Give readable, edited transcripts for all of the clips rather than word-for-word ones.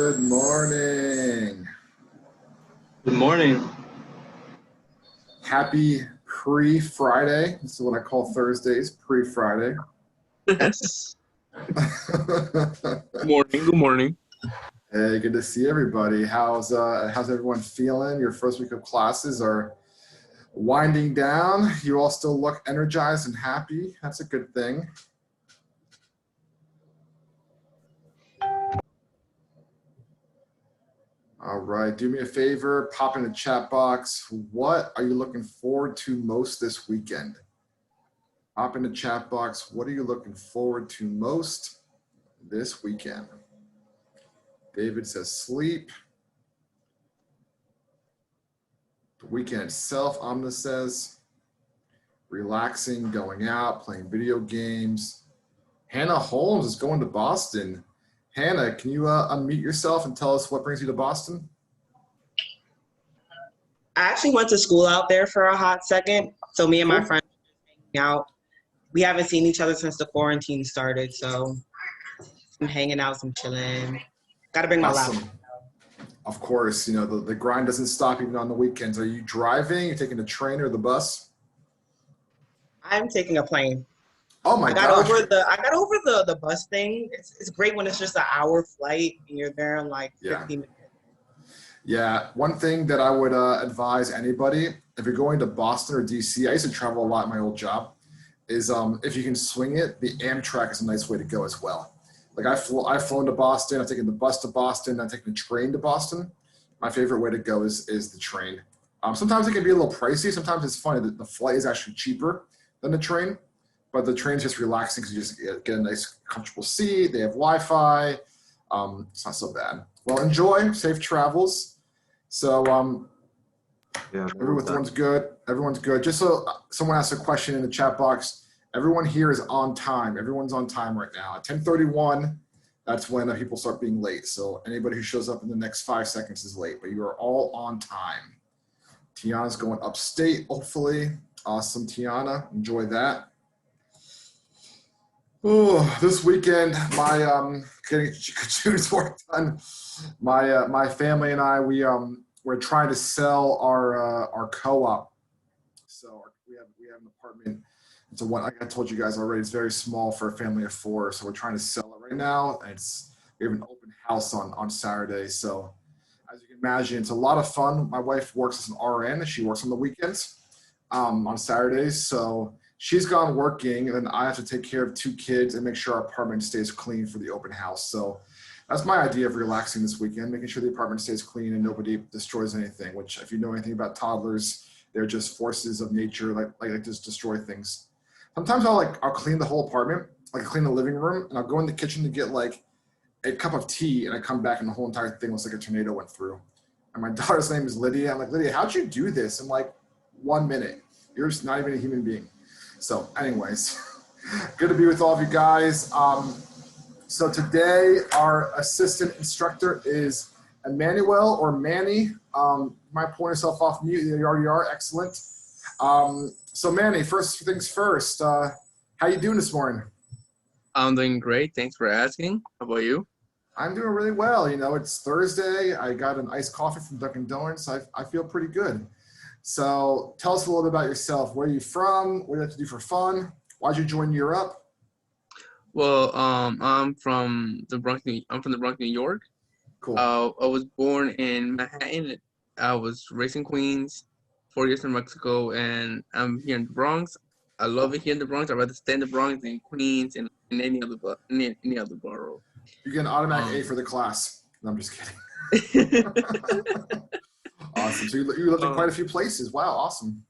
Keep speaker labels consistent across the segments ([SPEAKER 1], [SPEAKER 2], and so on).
[SPEAKER 1] Good morning.
[SPEAKER 2] Good morning.
[SPEAKER 1] Happy pre-Friday. This is what I call Thursdays, pre-Friday.
[SPEAKER 2] Yes. Morning. Good morning.
[SPEAKER 1] Hey, good to see everybody. How's everyone feeling? Your first week of classes are winding down. You all still look energized and happy. That's a good thing. All right, do me a favor, pop in the chat box. What are you looking forward to most this weekend? Pop in the chat box. What are you looking forward to most this weekend? David says sleep. The weekend itself, Amna says relaxing, going out, playing video games. Hannah Holmes is going to Boston. Hannah, can you unmute yourself and tell us what brings you to Boston?
[SPEAKER 3] I actually went to school out there for a hot second. So me and my friends were hanging out. We haven't seen each other since the quarantine started. So some hanging out, some chilling. Got to bring my laptop.
[SPEAKER 1] Of course, you know, the grind doesn't stop even on the weekends. Are you driving? You're taking the train or the bus?
[SPEAKER 3] I'm taking a plane.
[SPEAKER 1] Oh my
[SPEAKER 3] I
[SPEAKER 1] gosh.
[SPEAKER 3] got over the bus thing. It's great when it's just an hour flight and you're there in like 50 minutes.
[SPEAKER 1] Yeah, one thing that I would advise anybody, if you're going to Boston or DC, I used to travel a lot in my old job, is if you can swing it, the Amtrak is a nice way to go as well. Like I've flown to Boston, I've taken the bus to Boston, I've taken the train to Boston. My favorite way to go is the train. Sometimes it can be a little pricey. Sometimes it's funny that the flight is actually cheaper than the train, but the train's just relaxing because you just get a nice comfortable seat. They have Wi-Fi. It's not so bad. Well, enjoy, safe travels. So everyone's good. Everyone's good. Just so someone asked a question in the chat box, everyone here is on time. Everyone's on time right now. At 10:31, that's when people start being late. So anybody who shows up in the next 5 seconds is late, but you are all on time. Tiana's going upstate, hopefully. Awesome, Tiana. Enjoy that. Oh, this weekend, my getting June's work done. My family and I, we're trying to sell our co-op. So we have an apartment. It's like I told you guys already, it's very small for a family of 4. So we're trying to sell it right now. And we have an open house on Saturday. So as you can imagine, it's a lot of fun. My wife works as an RN. She works on the weekends, on Saturdays. So she's gone working, and then I have to take care of 2 kids and make sure our apartment stays clean for the open house. So that's my idea of relaxing this weekend, making sure the apartment stays clean and nobody destroys anything, which if you know anything about toddlers, they're just forces of nature, like just destroy things. Sometimes I'll clean the whole apartment, like clean the living room, and I'll go in the kitchen to get like a cup of tea, and I come back and the whole entire thing looks like a tornado went through. And my daughter's name is Lydia. I'm like, Lydia, how'd you do this in like 1 minute? You're just not even a human being. So anyways, good to be with all of you guys. So today our assistant instructor is Emmanuel or Manny. You might point yourself off mute. You already are. Excellent. So Manny, first things first, how you doing this morning?
[SPEAKER 2] I'm doing great. Thanks for asking. How about you?
[SPEAKER 1] I'm doing really well. You know, it's Thursday. I got an iced coffee from Dunkin' Donuts. I feel pretty good. So tell us a little bit about yourself. Where are you from? What do you like to do for fun? Why'd you join Europe?
[SPEAKER 2] Well, I'm from the Bronx, New York.
[SPEAKER 1] Cool.
[SPEAKER 2] I was born in Manhattan. I was raised in Queens, 4 years in Mexico, and I'm here in the Bronx. I love it here in the Bronx. I'd rather stay in the Bronx than Queens and in any other borough.
[SPEAKER 1] You get an automatic A for the class. No, I'm just kidding. Awesome. So you lived in quite a few places. Wow, awesome.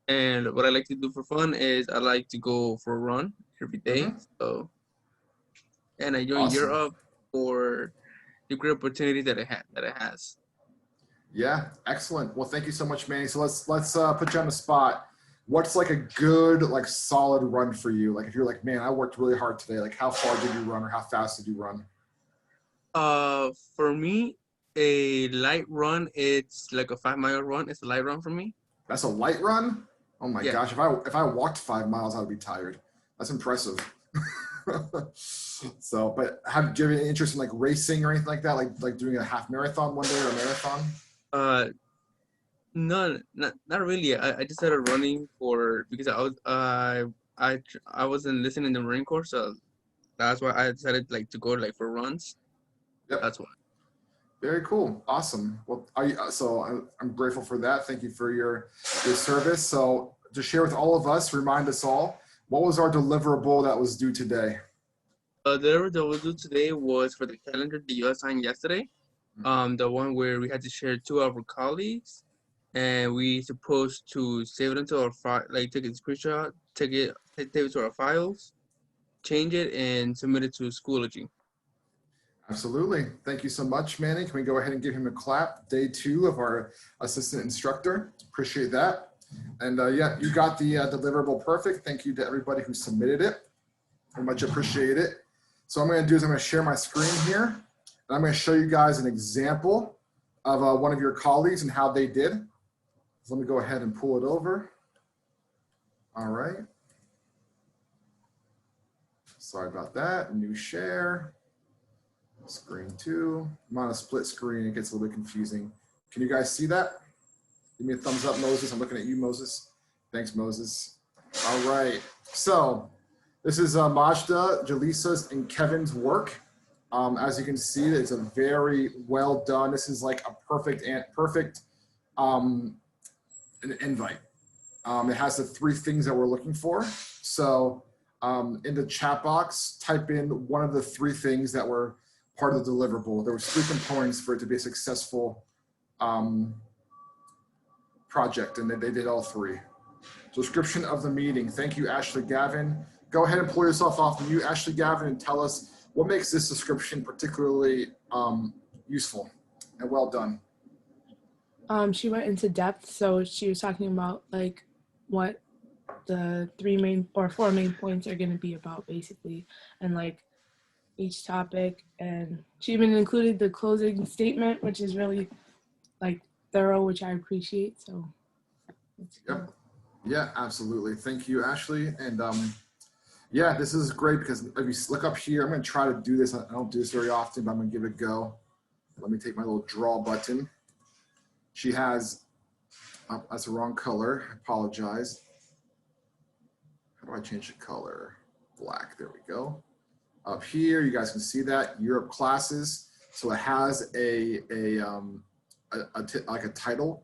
[SPEAKER 2] And what I like to do for fun is I like to go for a run every day.
[SPEAKER 1] Mm-hmm.
[SPEAKER 2] So, and I joined Europe for the great opportunity that it has.
[SPEAKER 1] Yeah, excellent. Well, thank you so much, Manny. So let's put you on the spot. What's like a good, like solid run for you? Like if you're like, man, I worked really hard today. Like how far did you run or how fast did you run?
[SPEAKER 2] For me, a light run, it's like a 5-mile run. It's a light run for me.
[SPEAKER 1] That's a light run? Oh my gosh. If I walked 5 miles, I would be tired. That's impressive. So, but do you have any interest in like racing or anything like that? Like doing a half marathon one day or a marathon?
[SPEAKER 2] Uh, no, not really. I just started running because I wasn't listening to the Marine Corps, so that's why I decided like to go like for runs.
[SPEAKER 1] Yep.
[SPEAKER 2] That's why.
[SPEAKER 1] Very cool. Awesome. Well, I'm grateful for that. Thank you for your service. So to share with all of us, remind us all, what was our deliverable that was due today?
[SPEAKER 2] The error that was due today was for the calendar that you assigned yesterday. The one where we had to share two of our colleagues, and we supposed to save it into our file, like take a screenshot, take it to our files, change it, and submit it to Schoology.
[SPEAKER 1] Absolutely. Thank you so much, Manny. Can we go ahead and give him a clap? Day 2 of our assistant instructor. Appreciate that. And yeah, you got the deliverable perfect. Thank you to everybody who submitted it. I much appreciate it. So what I'm going to do is I'm going to share my screen here. And I'm going to show you guys an example of one of your colleagues and how they did. So let me go ahead and pull it over. All right. Sorry about that. New share. Screen 2. I'm on a split screen. It gets a little bit confusing. Can you guys see that? Give me a thumbs up, Moses. I'm looking at you, Moses. Thanks, Moses. All right. So this is Majda, Jaleesa's, and Kevin's work. As you can see, it's a very well done. This is like a perfect an invite. It has the 3 things that we're looking for. So in the chat box, type in one of the 3 things that were part of the deliverable. There was 3 components for it to be a successful project, and they did all 3. Description of the meeting. Thank you, Ashley Gavin. Go ahead and pull yourself off mute, Ashley Gavin, and tell us what makes this description particularly useful and well done.
[SPEAKER 4] She went into depth, so she was talking about like what the 4 main points are going to be about basically, and like each topic. And she even included the closing statement, which is really like thorough, which I appreciate. So that's good.
[SPEAKER 1] Yep. Yeah, absolutely. Thank you, Ashley. And yeah, this is great because if you look up here, I'm going to try to do this. I don't do this very often, but I'm going to give it a go. Let me take my little draw button. She has, oh, that's the wrong color. I apologize. How do I change the color? Black. There we go. Up here, you guys can see that Europe classes. So it has like a title.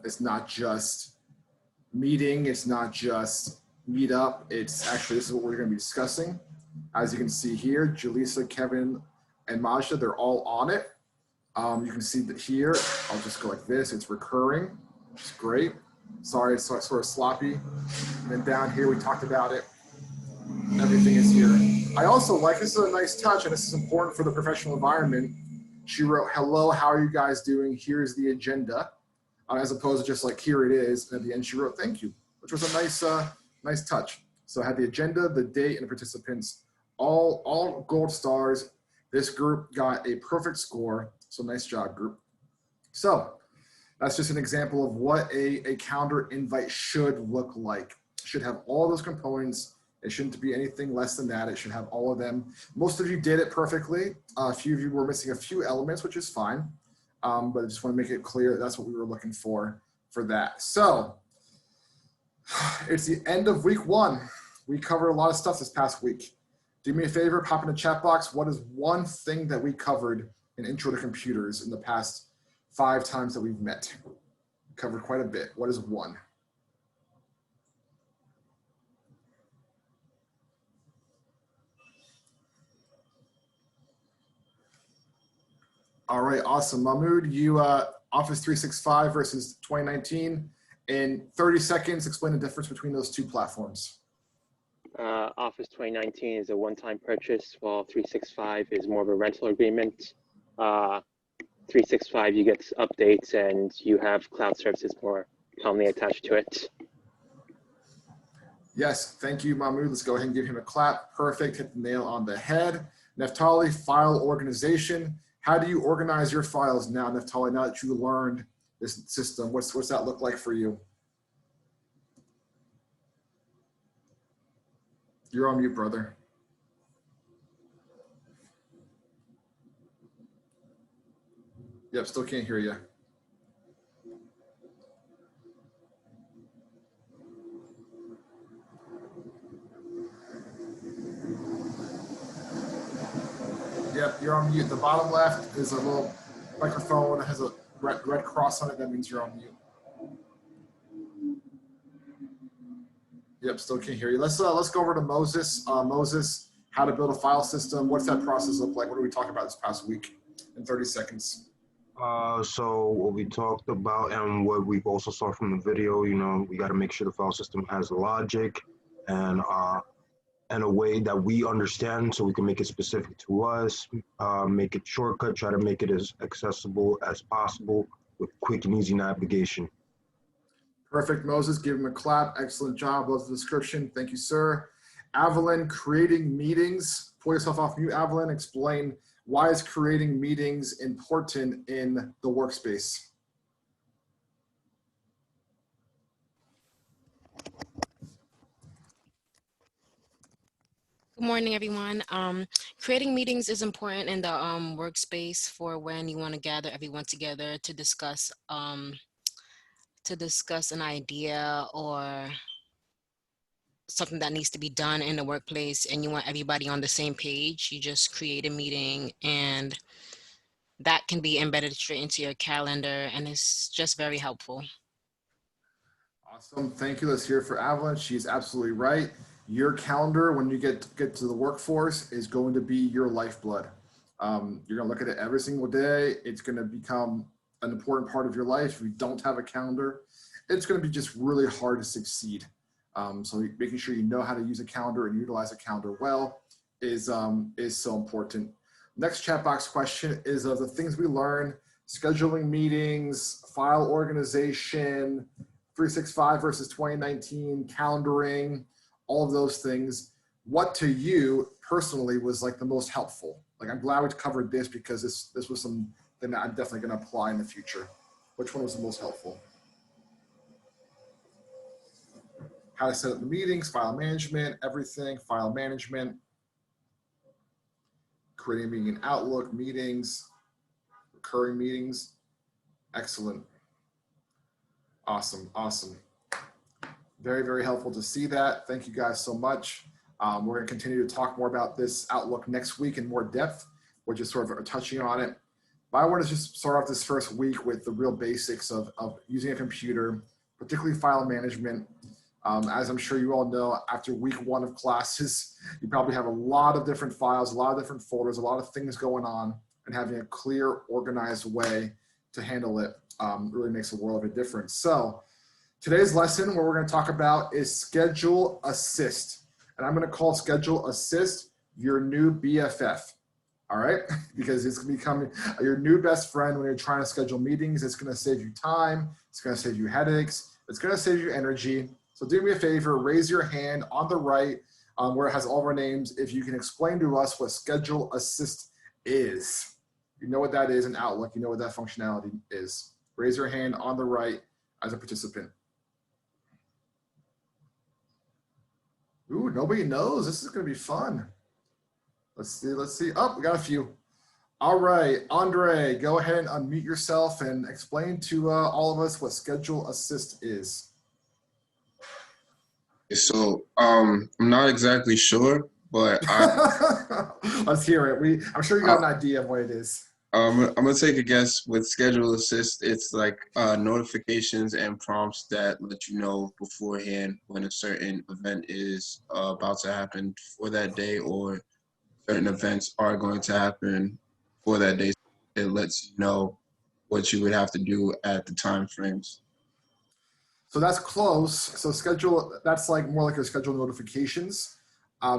[SPEAKER 1] It's not just meeting. It's not just meet up. It's actually, this is what we're going to be discussing. As you can see here, Jaleesa, Kevin, and Majda, they're all on it. You can see that here, I'll just go like this. It's recurring, which is great. Sorry, it's sort of sloppy. And then down here, we talked about it. Everything is here. I also like, this is a nice touch, and this is important for the professional environment. She wrote, hello, how are you guys doing? Here's the agenda, as opposed to just like, here it is. And at the end, she wrote, thank you, which was a nice touch. So I had the agenda, the date, and the participants, all gold stars. This group got a perfect score. So nice job, group. So that's just an example of what a calendar invite should look like. It should have all those components. It shouldn't be anything less than that. It should have all of them. Most of you did it perfectly. A few of you were missing a few elements, which is fine. But I just want to make it clear that's what we were looking for that. So it's the end of week 1. We covered a lot of stuff this past week. Do me a favor, pop in the chat box. What is one thing that we covered in Intro to Computers in the past 5 times that we've met? We covered quite a bit. What is one? All right, awesome. Mahmoud, you Office 365 versus 2019. In 30 seconds, explain the difference between those 2 platforms.
[SPEAKER 5] Office 2019 is a one-time purchase, while 365 is more of a rental agreement. 365, you get updates and you have cloud services more commonly attached to it.
[SPEAKER 1] Yes, thank you, Mahmoud. Let's go ahead and give him a clap. Perfect, hit the nail on the head. Neftali, file organization. How do you organize your files now, Neftali, now that you learned this system? What's that look like for you? You're on mute, brother. Yep, still can't hear you. Yep, you're on mute. The bottom left is a little microphone that has a red cross on it. That means you're on mute. Yep, still can't hear you. Let's go over to Moses. Moses, how to build a file system. What's that process look like? What did we talk about this past week in 30 seconds?
[SPEAKER 6] So what we talked about and what we've also saw from the video, you know, we got to make sure the file system has logic and a way that we understand so we can make it specific to us, make it shortcut, try to make it as accessible as possible with quick and easy navigation.
[SPEAKER 1] Perfect, Moses. Give him a clap. Excellent job. Love the description. Thank you, sir. Evelyn, creating meetings. Pull yourself off mute, Evelyn. Explain why is creating meetings important in the workspace?
[SPEAKER 7] Good morning, everyone. Creating meetings is important in the workspace for when you want to gather everyone together to discuss an idea or something that needs to be done in the workplace, and you want everybody on the same page. You just create a meeting, and that can be embedded straight into your calendar, and it's just very helpful.
[SPEAKER 1] Awesome. Thank you. Let's hear it for Evelyn. She's absolutely right. Your calendar, when you get to the workforce, is going to be your lifeblood. You're going to look at it every single day. It's going to become an important part of your life. If you don't have a calendar, it's going to be just really hard to succeed. So making sure you know how to use a calendar and utilize a calendar well is so important. Next chat box question is of the things we learn: scheduling meetings, file organization, 365 versus 2019, calendaring, all of those things. What to you personally was like the most helpful? Like, I'm glad we covered this because this was something that I'm definitely going to apply in the future. Which one was the most helpful? How to set up the meetings, file management, everything, file management, creating a meeting in Outlook, meetings, recurring meetings. Excellent. Awesome, awesome. Very, very helpful to see that. Thank you guys so much. We're going to continue to talk more about this Outlook next week in more depth. We're just sort of touching on it. But I want to just start off this first week with the real basics of using a computer, particularly file management. As I'm sure you all know, after week one of classes, you probably have a lot of different files, a lot of different folders, a lot of things going on, and having a clear, organized way to handle it really makes a world of a difference. So today's lesson, what we're going to talk about is Schedule Assist. And I'm going to call Schedule Assist your new BFF. All right? Because it's going to become your new best friend when you're trying to schedule meetings. It's going to save you time. It's going to save you headaches. It's going to save you energy. So do me a favor, raise your hand on the right where it has all of our names if you can explain to us what Schedule Assist is. You know what that is in Outlook. You know what that functionality is. Raise your hand on the right as a participant. Ooh, nobody knows. This is going to be fun. Let's see. Let's see. Oh, we got a few. All right, Andre, go ahead and unmute yourself and explain to all of us what Schedule Assist is.
[SPEAKER 8] So I'm not exactly sure, but
[SPEAKER 1] Let's hear it. I'm sure you got an idea of what it is.
[SPEAKER 8] I'm gonna take a guess. With Schedule Assist, it's like notifications and prompts that let you know beforehand when a certain event is about to happen for that day, or certain events are going to happen for that day. It lets you know what you would have to do at the time frames.
[SPEAKER 1] So that's close. So schedule, that's like more like your schedule notifications.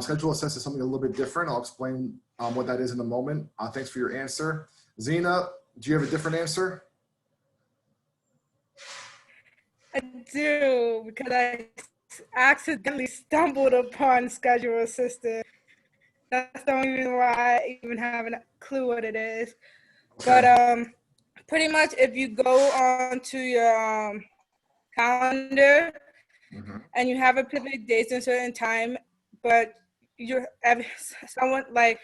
[SPEAKER 1] Schedule Assist is something a little bit different. I'll explain what that is in a moment. Thanks for your answer. Zena, do you have a different answer?
[SPEAKER 9] I do, because I accidentally stumbled upon Schedule Assistant. That's the only reason why I even have a clue what it is.
[SPEAKER 1] Okay.
[SPEAKER 9] But pretty much if you go onto your calendar and you have a specific dates and certain time, but someone like,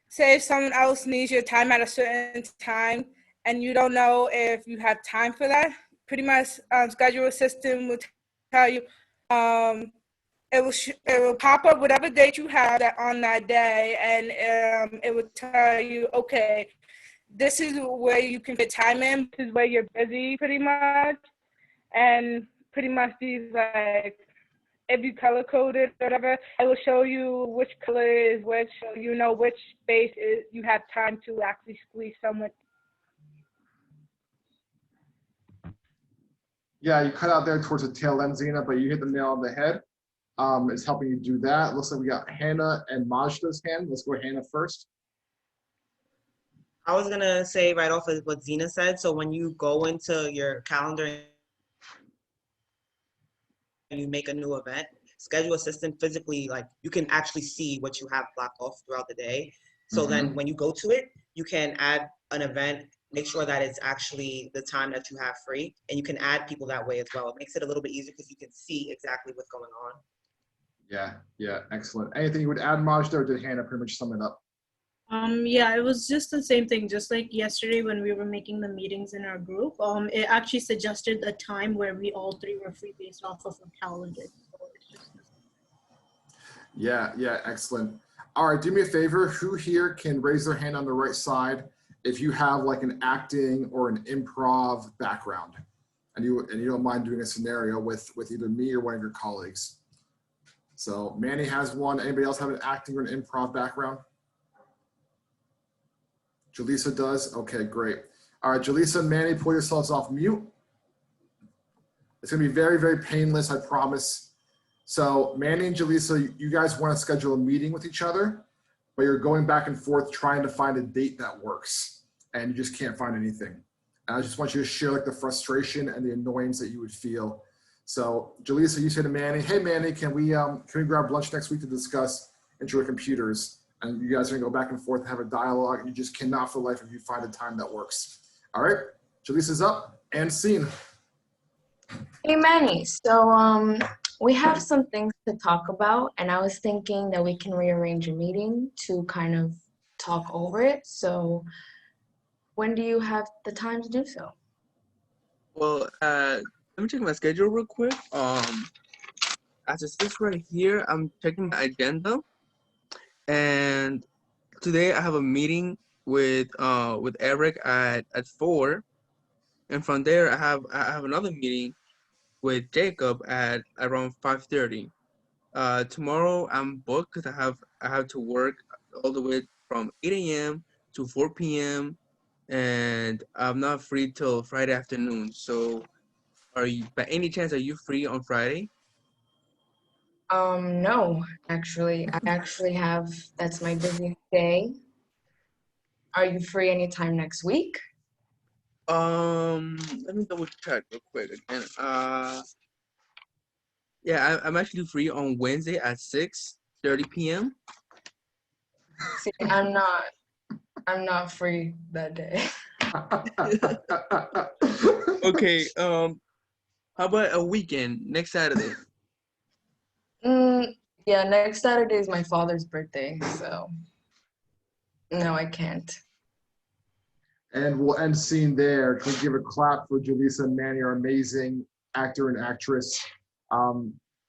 [SPEAKER 9] say if someone else needs your time at a certain time and you don't know if you have time for that, pretty much schedule system will tell you, it will pop up whatever date you have that on that day, and it will tell you, okay, this is where you can fit time in, this is where you're busy pretty much, and pretty much these like, if you color coded or whatever, it will show you which color is which, so you know which space is you have time to actually squeeze someone.
[SPEAKER 1] Yeah, you cut out there towards the tail end, Zena, but you hit the nail on the head. It's helping you do that. Looks like we got Hannah and Majda's hand. Let's go Hannah first.
[SPEAKER 3] I was gonna say right off of what Zena said. So when you go into your calendar and you make a new event, schedule assistant physically, like you can actually see what you have blocked off throughout the day. So then when you go to it, you can add an event, make sure that it's actually the time that you have free, and you can add people that way as well. It makes it a little bit easier because you can see exactly what's going on.
[SPEAKER 1] Yeah, excellent. Anything you would add, Majda, or did Hannah pretty much sum it up?
[SPEAKER 10] Yeah, it was just the same thing. Just like yesterday when we were making the meetings in our group, it actually suggested a time where we all three were free based off of a calendar. So it's just
[SPEAKER 1] Yeah, excellent. All right, do me a favor. Who here can raise their hand on the right side if you have like an acting or an improv background, and you don't mind doing a scenario with either me or one of your colleagues? So Manny has one. Anybody else have an acting or an improv background? Jaleesa does. Okay, great. All right, Jaleesa and Manny, pull yourselves off mute. It's gonna be very, very painless, I promise. So Manny and Jaleesa, you guys want to schedule a meeting with each other, but you're going back and forth trying to find a date that works, and you just can't find anything. And I just want you to share like the frustration and the annoyance that you would feel. So Jaleesa, you say to Manny, hey Manny, can we grab lunch next week to discuss intro to computers? And you guys are gonna go back and forth and have a dialogue, and you just cannot for the life of you find a time that works. All right, Jaleesa's up and scene.
[SPEAKER 11] Hey Manny, so we have some things to talk about, and I was thinking that we can rearrange a meeting to kind of talk over it. So when do you have the time to do so?
[SPEAKER 2] Well, let me check my schedule real quick. As it says right here, I'm checking my agenda, and today I have a meeting with Eric at 4, and from there I have another meeting with Jacob at around 5:30. Tomorrow I'm booked because I have to work all the way from 8 a.m. to 4 p.m. and I'm not free till Friday afternoon. So, by any chance, are you free on Friday?
[SPEAKER 11] No, actually, that's my busiest day. Are you free anytime next week?
[SPEAKER 2] Let me double check real quick again. Yeah, I'm actually free on Wednesday at 6:30 p.m.
[SPEAKER 11] See, I'm not free that day.
[SPEAKER 2] Okay, how about a weekend, next Saturday?
[SPEAKER 11] Yeah, next Saturday is my father's birthday, so no, I can't.
[SPEAKER 1] And we'll end scene there. Can we give a clap for Jaleesa and Manny, our amazing actor and actress?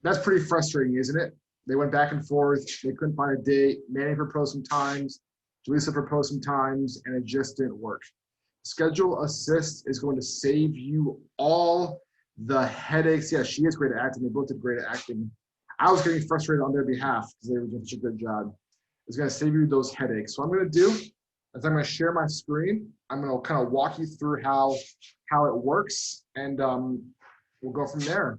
[SPEAKER 1] That's pretty frustrating, isn't it? They went back and forth. They couldn't find a date. Manny proposed some times. Jaleesa proposed some times, and it just didn't work. Schedule Assist is going to save you all the headaches. Yeah, she is great at acting. They both did great at acting. I was getting frustrated on their behalf because they were doing such a good job. It's going to save you those headaches. So what I'm going to do is I'm going to share my screen. I'm going to kind of walk you through how it works, and we'll go from there.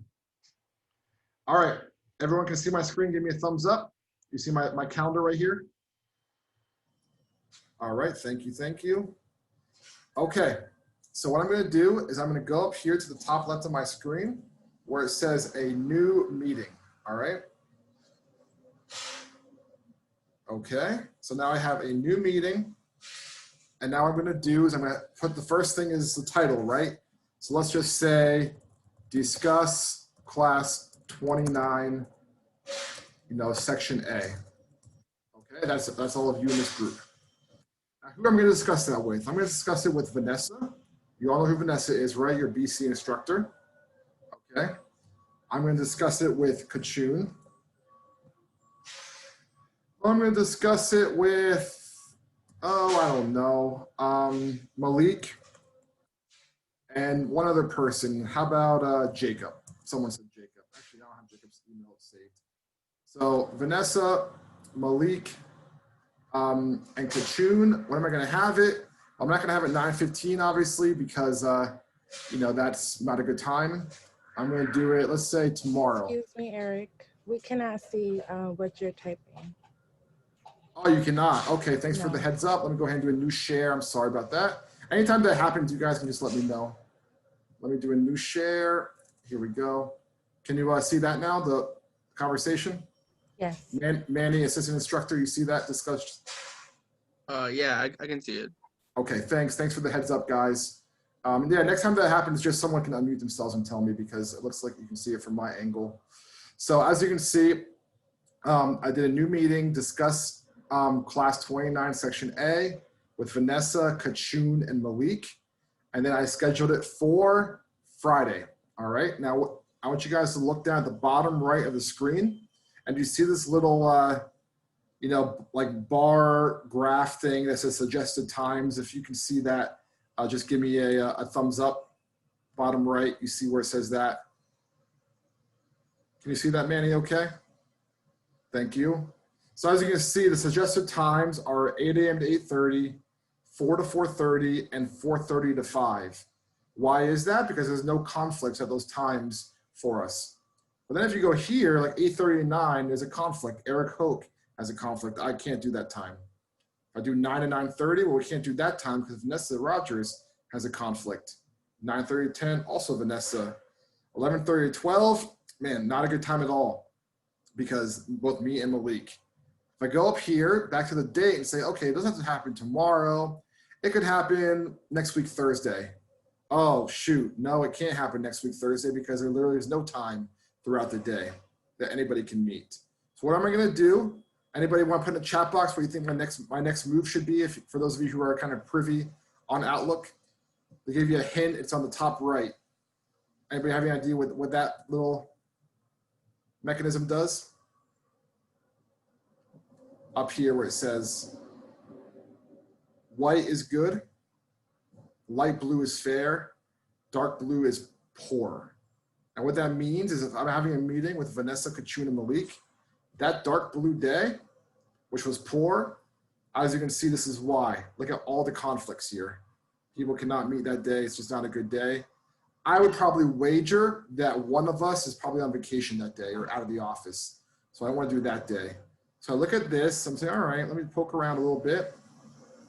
[SPEAKER 1] All right, everyone can see my screen. Give me a thumbs up. You see my calendar right here? All right, thank you. Okay, so what I'm going to do is I'm going to go up here to the top left of my screen where it says a new meeting. All right. Okay, so now I have a new meeting. And now what I'm going to do is I'm going to put the first thing is the title, right? So let's just say discuss class 29, section A. Okay, that's all of you in this group. Who I'm going to discuss that with? I'm going to discuss it with Vanessa. You all know who Vanessa is, right? Your BC instructor. Okay. I'm going to discuss it with Kachun. I'm going to discuss it with, I don't know, Malik. And one other person. How about Jacob? Someone said Jacob. Actually, I don't have Jacob's email saved. So Vanessa, Malik, and Kachun. When am I going to have it? I'm not going to have it 9:15, obviously, because that's not a good time. I'm going to do it, let's say, tomorrow.
[SPEAKER 12] Excuse me, Eric. We cannot see what you're typing.
[SPEAKER 1] Oh, you cannot. Okay, thanks for the heads up. Let me go ahead and do a new share. I'm sorry about that. Anytime that happens, you guys can just let me know. Let me do a new share. Here we go. Can you see that now, the conversation?
[SPEAKER 12] Yes.
[SPEAKER 1] Manny, assistant instructor, you see that discussed?
[SPEAKER 2] Yeah, I can see it.
[SPEAKER 1] Okay, thanks. Thanks for the heads up, guys. Yeah, next time that happens, just someone can unmute themselves and tell me because it looks like you can see it from my angle. So as you can see, I did a new meeting, discuss class 29, section A with Vanessa, Kachun, and Malik. And then I scheduled it for Friday. All right, now I want you guys to look down at the bottom right of the screen. And you see this little, like bar graph thing that says suggested times. If you can see that, just give me a thumbs up. Bottom right, you see where it says that. Can you see that, Manny, okay? Thank you. So as you can see, the suggested times are 8 a.m. to 8:30, 4 to 4:30, and 4:30 to 5. Why is that? Because there's no conflicts at those times for us. But then if you go here, like 8:30 to 9, there's a conflict. Eric Hoke has a conflict. I can't do that time. If I do 9 to 9:30, well, we can't do that time because Vanessa Rogers has a conflict. 9:30 to 10, also Vanessa. 11:30 to 12, man, not a good time at all because both me and Malik. If I go up here, back to the date and say, okay, it doesn't have to happen tomorrow. It could happen next week, Thursday. Oh, shoot. No, it can't happen next week, Thursday, because there literally is no time throughout the day that anybody can meet. So what am I going to do? Anybody want to put in the chat box what you think my next move should be? If for those of you who are kind of privy on Outlook, to give you a hint, it's on the top right. Anybody have any idea what that little mechanism does? Up here where it says white is good, light blue is fair, dark blue is poor. And what that means is if I'm having a meeting with Vanessa, Kachun, and Malik, that dark blue day, which was poor, as you can see, this is why. Look at all the conflicts here. People cannot meet that day. It's just not a good day. I would probably wager that one of us is probably on vacation that day or out of the office. So I want to do that day. So I look at this, I'm saying, all right, let me poke around a little bit.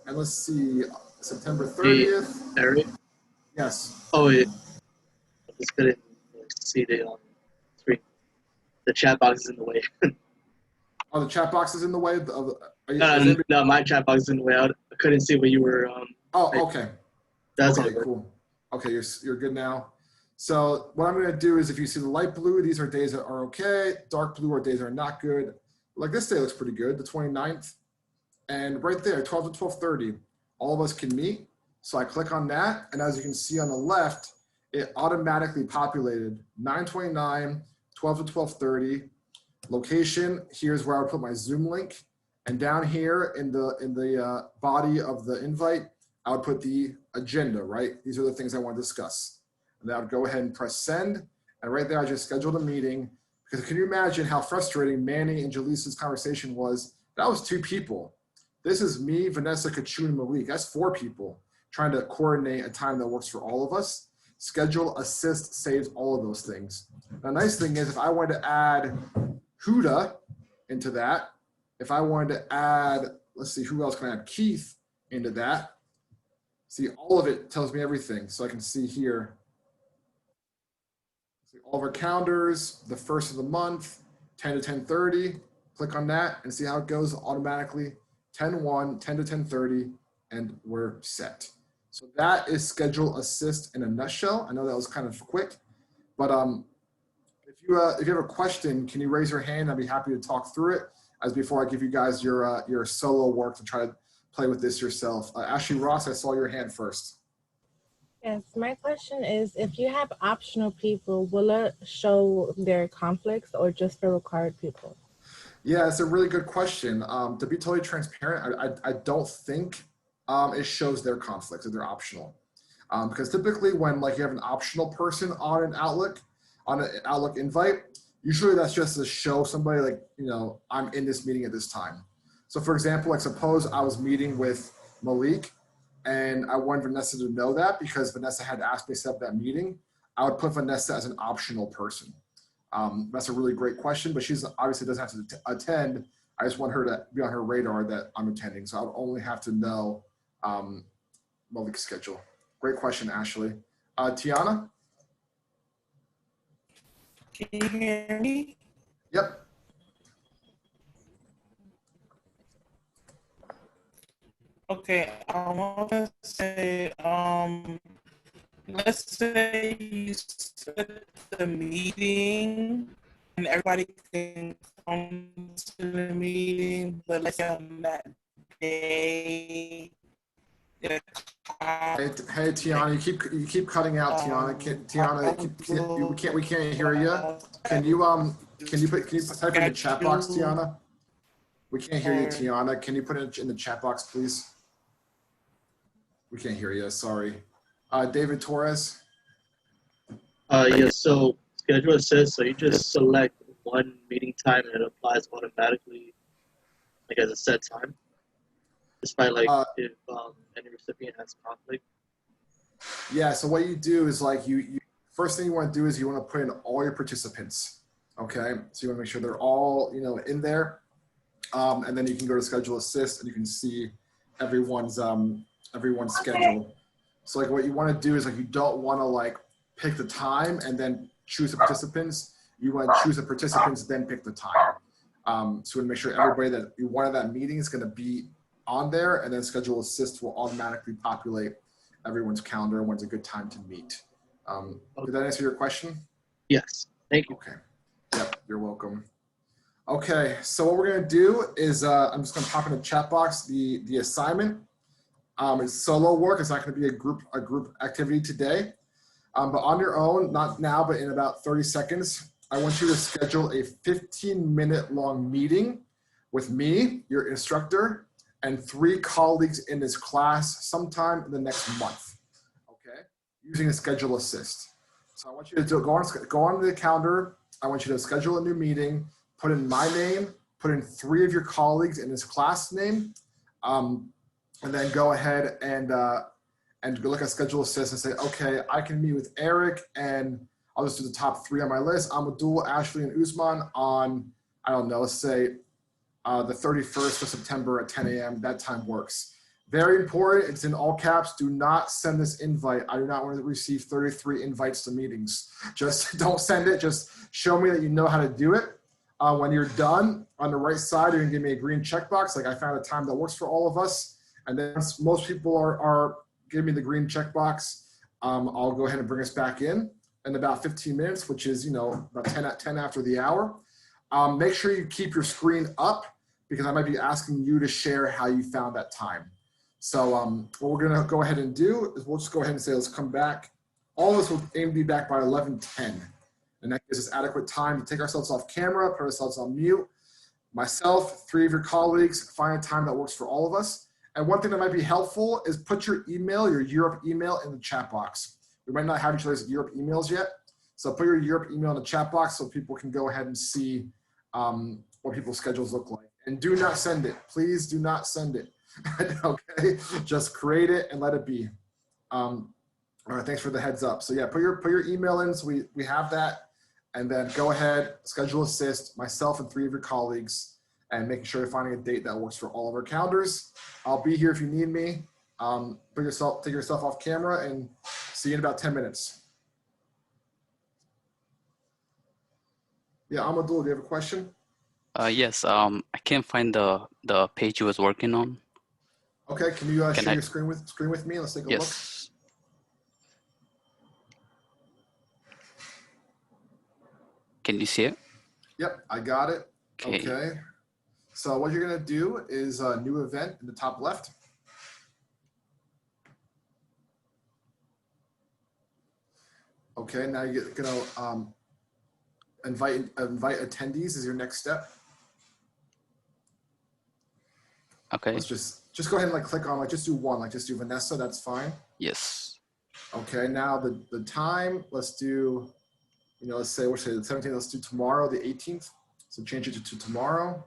[SPEAKER 1] And let's see, September 30th.
[SPEAKER 13] Hey, Eric?
[SPEAKER 1] Yes.
[SPEAKER 13] Oh, yeah. I just couldn't see the screen. The chat box is in the way.
[SPEAKER 1] Oh, the chat box is in the way?
[SPEAKER 13] No, my chat box is in the way. I couldn't see what you were.
[SPEAKER 1] Oh, okay.
[SPEAKER 13] That's
[SPEAKER 1] okay, cool. Okay, you're good now. So what I'm going to do is if you see the light blue, these are days that are okay. Dark blue are days that are not good. Like this day looks pretty good, the 29th. And right there, 12 to 12:30, all of us can meet. So I click on that. And as you can see on the left, it automatically populated 9:29, 12 to 12:30. Location, here's where I would put my Zoom link. And down here in the body of the invite, I would put the agenda, right? These are the things I want to discuss. And then I would go ahead and press send. And right there, I just scheduled a meeting. Because can you imagine how frustrating Manny and Jaleesa's conversation was? That was 2 people. This is me, Vanessa, Kachun, and Malik. That's 4 people trying to coordinate a time that works for all of us. Schedule assist saves all of those things. The nice thing is if I wanted to add Huda into that, if I wanted to add, let's see, who else can I add? Keith into that. See, all of it tells me everything. So I can see here, see all of our calendars, the first of the month, 10 to 10:30. Click on that and see how it goes automatically. 10-1, 10 to 10:30, and we're set. So that is schedule assist in a nutshell. I know that was kind of quick, but if you have a question, can you raise your hand? I'd be happy to talk through it as before I give you guys your solo work to try to play with this yourself. Ashley Ross, I saw your hand first.
[SPEAKER 12] Yes, my question is, if you have optional people, will it show their conflicts or just the required people?
[SPEAKER 1] Yeah, it's a really good question. To be totally transparent, I don't think it shows their conflicts if they're optional. Because typically when like you have an optional person on an Outlook invite, usually that's just to show somebody like, you know, I'm in this meeting at this time. So for example, like suppose I was meeting with Malik and I wanted Vanessa to know that because Vanessa had asked me to set up that meeting, I would put Vanessa as an optional person. That's a really great question, but she's obviously doesn't have to attend. I just want her to be on her radar that I'm attending. So I would only have to know Malik's schedule. Great question, Ashley. Tiana?
[SPEAKER 9] Can you hear me?
[SPEAKER 1] Yep.
[SPEAKER 9] Okay, I want to say, let's say you set the meeting and everybody can come to the meeting, but let's say on that day.
[SPEAKER 1] Hey, Tiana, you keep cutting out, Tiana. Tiana, we can't hear you. Can you type in the chat box, Tiana? We can't hear you, Tiana. Can you put it in the chat box, please? We can't hear you. Sorry. David Torres.
[SPEAKER 13] Yes. So schedule assist. So you just select one meeting time and it applies automatically, like as a set time. Despite like if any recipient has conflict.
[SPEAKER 1] Yeah, so what you do is like you first thing you want to do is you want to put in all your participants. Okay, so you want to make sure they're all, you know, in there, and then you can go to schedule assist and you can see everyone's schedule. So like what you want to do is like you don't want to like pick the time and then choose the participants. You want to choose the participants then pick the time. So you want to make sure everybody that you wanted that meeting is going to be on there, and then schedule assist will automatically populate everyone's calendar and when's a good time to meet. Did that answer your question?
[SPEAKER 13] Yes, thank you.
[SPEAKER 1] Okay, yep, you're welcome. Okay, so what we're gonna do is I'm just gonna pop in the chat box the assignment. It's solo work, it's not gonna be a group activity today. But on your own, not now, but in about 30 seconds, I want you to schedule a 15-minute long meeting with me, your instructor, and 3 colleagues in this class sometime in the next month, okay? Using a schedule assist. So I want you to go on the calendar. I want you to schedule a new meeting, put in my name, put in 3 of your colleagues in this class name, and then go ahead and go look at schedule assist and say, okay, I can meet with Eric, and I'll just do the top 3 on my list. Amadul, Ashley, and Usman on, I don't know, let's say, the 31st of September at 10 a.m. That time works. Very important. It's in all caps. Do not send this invite. I do not want to receive 33 invites to meetings. Just don't send it. Just show me that you know how to do it. When you're done, on the right side, you're going to give me a green checkbox. Like I found a time that works for all of us. And then once most people are giving me the green checkbox, I'll go ahead and bring us back in about 15 minutes, which is, you know, about 10 after the hour. Make sure you keep your screen up because I might be asking you to share how you found that time. So what we're gonna go ahead and do is we'll just go ahead and say, let's come back. All of us will aim to be back by 11:10. And that gives us adequate time to take ourselves off camera, put ourselves on mute. Myself, 3 of your colleagues, find a time that works for all of us. And one thing that might be helpful is put your email, your Europe email in the chat box. We might not have each other's Europe emails yet. So put your Europe email in the chat box so people can go ahead and see what people's schedules look like. And do not send it. Please do not send it. Okay, just create it and let it be. All right, thanks for the heads up. So yeah, put your email in so we have that, and then go ahead, schedule assist, myself and 3 of your colleagues, and making sure you're finding a date that works for all of our calendars. I'll be here if you need me. Take yourself off camera, and see you in about 10 minutes. Yeah, Amadul, do you have a question?
[SPEAKER 14] Yes, I can't find the page you was working on.
[SPEAKER 1] Okay, can you share your screen with me? Let's take a look.
[SPEAKER 14] Yes. Can you see it?
[SPEAKER 1] Yep, I got it.
[SPEAKER 14] Okay.
[SPEAKER 1] Okay. So what you're gonna do is a new event in the top left. Okay, now you're gonna invite attendees is your next step.
[SPEAKER 14] Okay.
[SPEAKER 1] Let's just go ahead and like click on like just do one, like just do Vanessa, that's fine.
[SPEAKER 14] Yes.
[SPEAKER 1] Okay, now the time, let's do, let's say the 17th, let's do tomorrow, the 18th. So change it to tomorrow.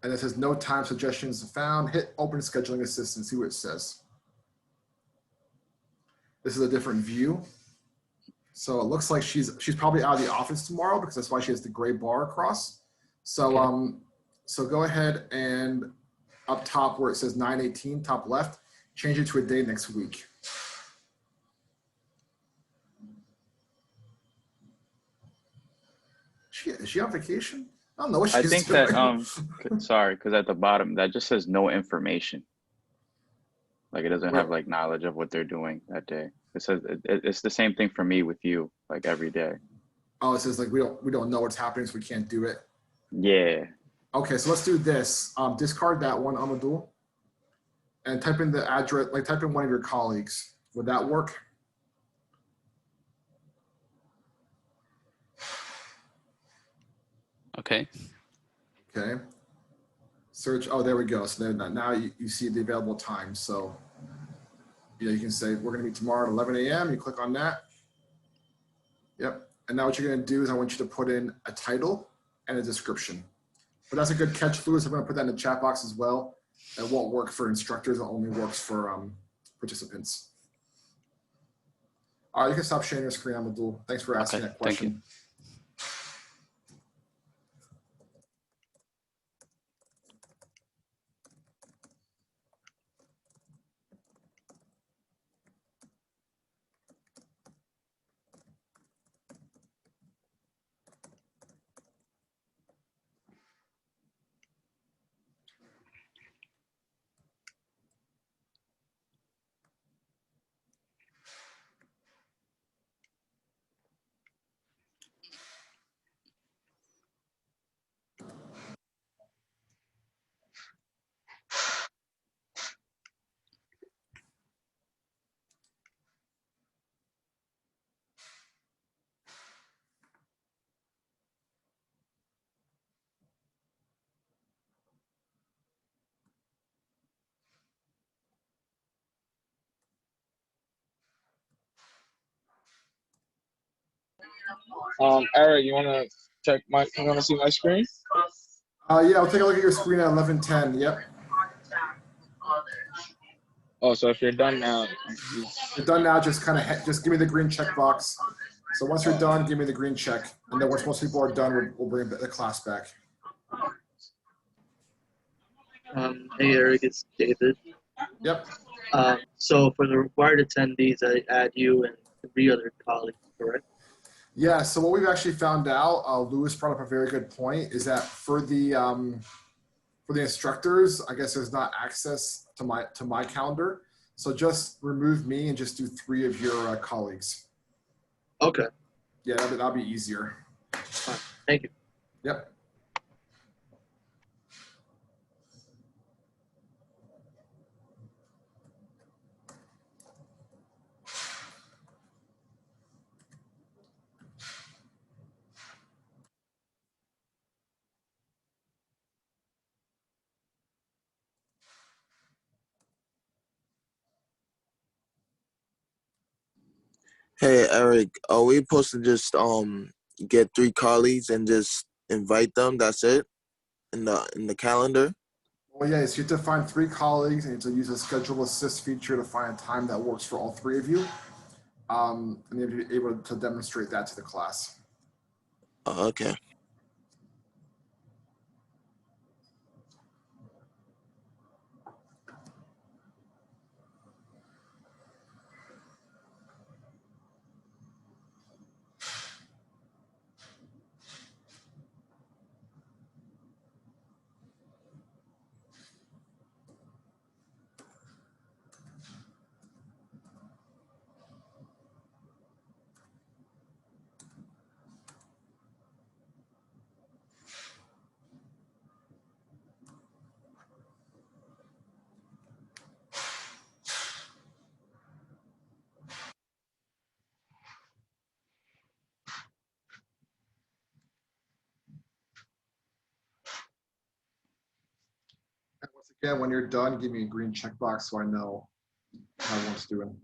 [SPEAKER 1] And it says no time suggestions found. Hit open scheduling assistant, see what it says. This is a different view. So it looks like she's probably out of the office tomorrow because that's why she has the gray bar across. So
[SPEAKER 14] Okay.
[SPEAKER 1] so go ahead and up top where it says 9/18, top left, change it to a day next week. Is she on vacation? I don't know what
[SPEAKER 15] I
[SPEAKER 1] she's
[SPEAKER 15] think
[SPEAKER 1] doing.
[SPEAKER 15] that sorry, because at the bottom that just says no information. Like it doesn't have like knowledge of what they're doing that day. It says it's the same thing for me with you, like every day.
[SPEAKER 1] Oh, it says like we don't know what's happening, so we can't do it.
[SPEAKER 15] Yeah.
[SPEAKER 1] Okay, so let's do this. Discard that one, Amadou, and type in the address, like type in one of your colleagues. Would that work?
[SPEAKER 14] Okay.
[SPEAKER 1] Okay. Search, oh, there we go. So then now you see the available time. So you can say, we're gonna meet tomorrow at 11 a.m. You click on that. Yep. And now what you're gonna do is I want you to put in a title and a description. But that's a good catch, Louis. I'm gonna put that in the chat box as well. It won't work for instructors, it only works for participants. All right, you can stop sharing your screen, Amadou. Thanks for asking that question.
[SPEAKER 14] Thank you.
[SPEAKER 16] Eric, you wanna see my screen?
[SPEAKER 1] Yeah, I'll take a look at your screen at 11:10. Yep.
[SPEAKER 16] Oh, so if you're done now,
[SPEAKER 1] You're done now. Just just give me the green check box. So once you're done, give me the green check, and then once most people are done, we'll bring the class back.
[SPEAKER 13] Hey Eric, it's David.
[SPEAKER 1] Yep.
[SPEAKER 13] So for the required attendees, I add you and 3 other colleagues, correct?
[SPEAKER 1] Yeah. So what we've actually found out, Louis brought up a very good point, is that for the instructors, I guess there's not access to my calendar. So just remove me and just do 3 of your colleagues.
[SPEAKER 13] Okay.
[SPEAKER 1] Yeah, that'll be easier.
[SPEAKER 13] Thank you.
[SPEAKER 1] Yep.
[SPEAKER 17] Hey Eric, are we supposed to just get 3 colleagues and just invite them? That's it in the calendar?
[SPEAKER 1] Well, yeah, so you have to find 3 colleagues and you have to use a schedule assist feature to find a time that works for all 3 of you. And you have to be able to demonstrate that to the class.
[SPEAKER 17] Oh, okay.
[SPEAKER 1] Yeah, when you're done, give me a green checkbox so I know how everyone's doing.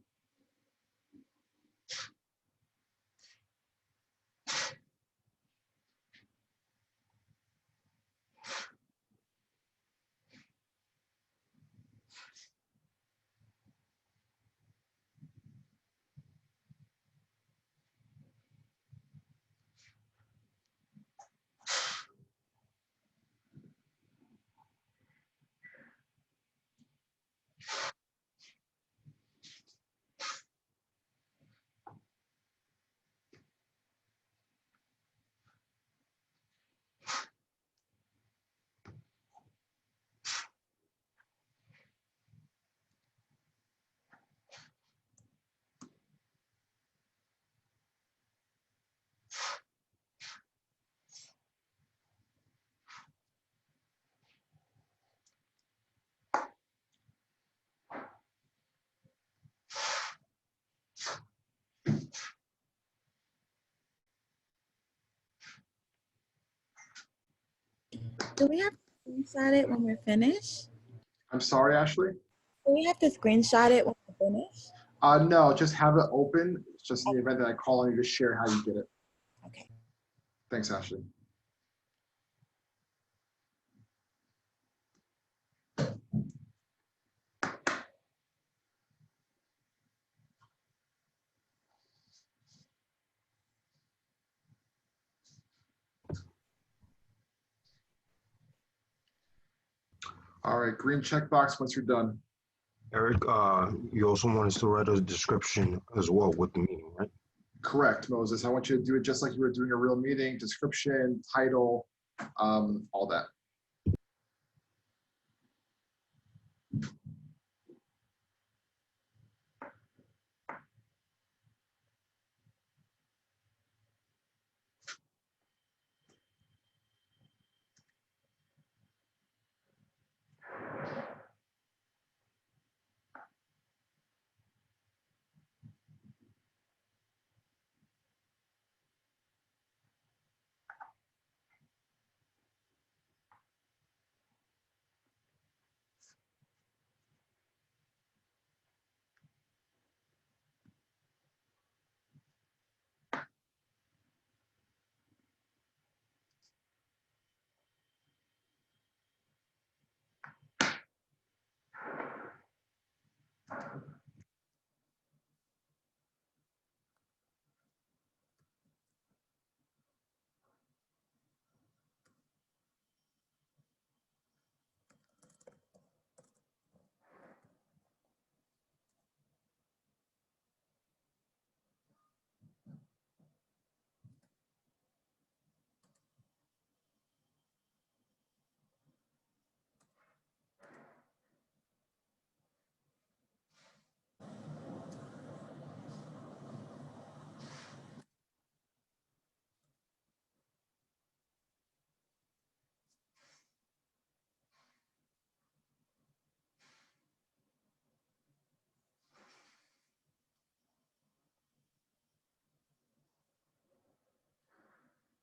[SPEAKER 18] Do we have to screenshot it when we're finished?
[SPEAKER 1] I'm sorry, Ashley?
[SPEAKER 18] Do we have to screenshot it when we're finished?
[SPEAKER 1] No, just have it open. It's just in the event that I call on you to share how you did it.
[SPEAKER 18] Okay.
[SPEAKER 1] Thanks, Ashley. All right, green checkbox once you're done.
[SPEAKER 6] Eric, you also want us to write a description as well with the meeting, right?
[SPEAKER 1] Correct, Moses. I want you to do it just like you were doing a real meeting, description, title, all that.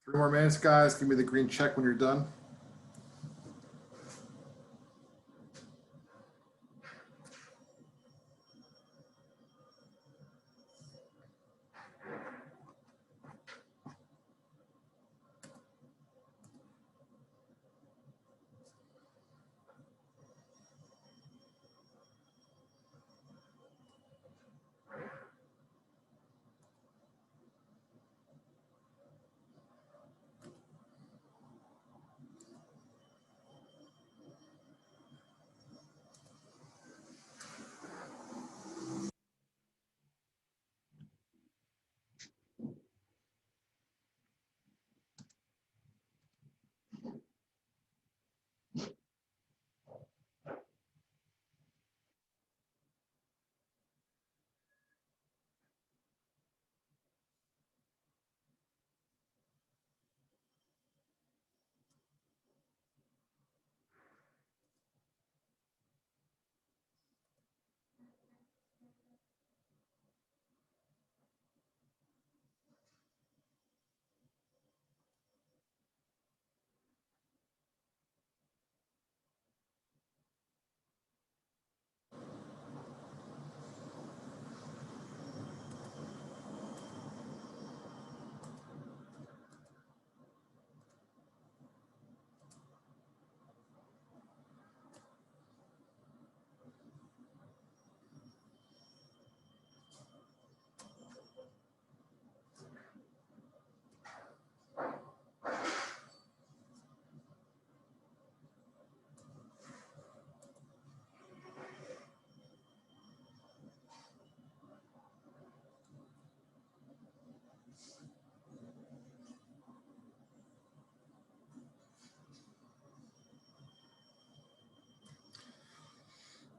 [SPEAKER 1] Three more minutes, guys. Give me the green check when you're done.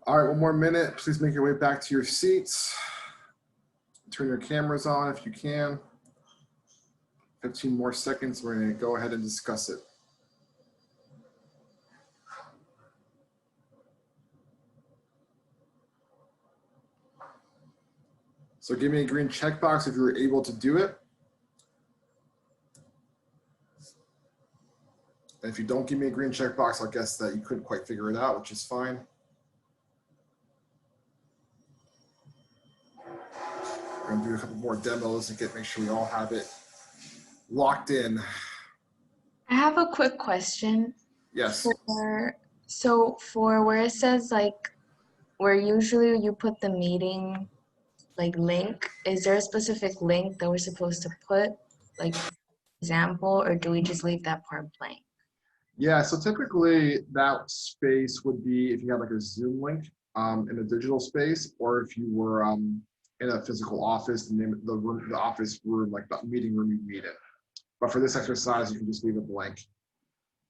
[SPEAKER 1] All right, one more minute. Please make your way back to your seats. Turn your cameras on if you can. 15 more seconds. We're going to go ahead and discuss it. So give me a green checkbox if you were able to do it. And if you don't give me a green checkbox, I'll guess that you couldn't quite figure it out, which is fine. We're gonna do a couple more demos and make sure we all have it locked in.
[SPEAKER 11] I have a quick question.
[SPEAKER 1] Yes.
[SPEAKER 11] For where it says like, where usually you put the meeting like link, is there a specific link that we're supposed to put, like example, or do we just leave that part blank?
[SPEAKER 1] Yeah, so typically that space would be if you had like a Zoom link in a digital space, or if you were in a physical office, the name of the room, the office room, like the meeting room you meet in. But for this exercise, you can just leave it blank.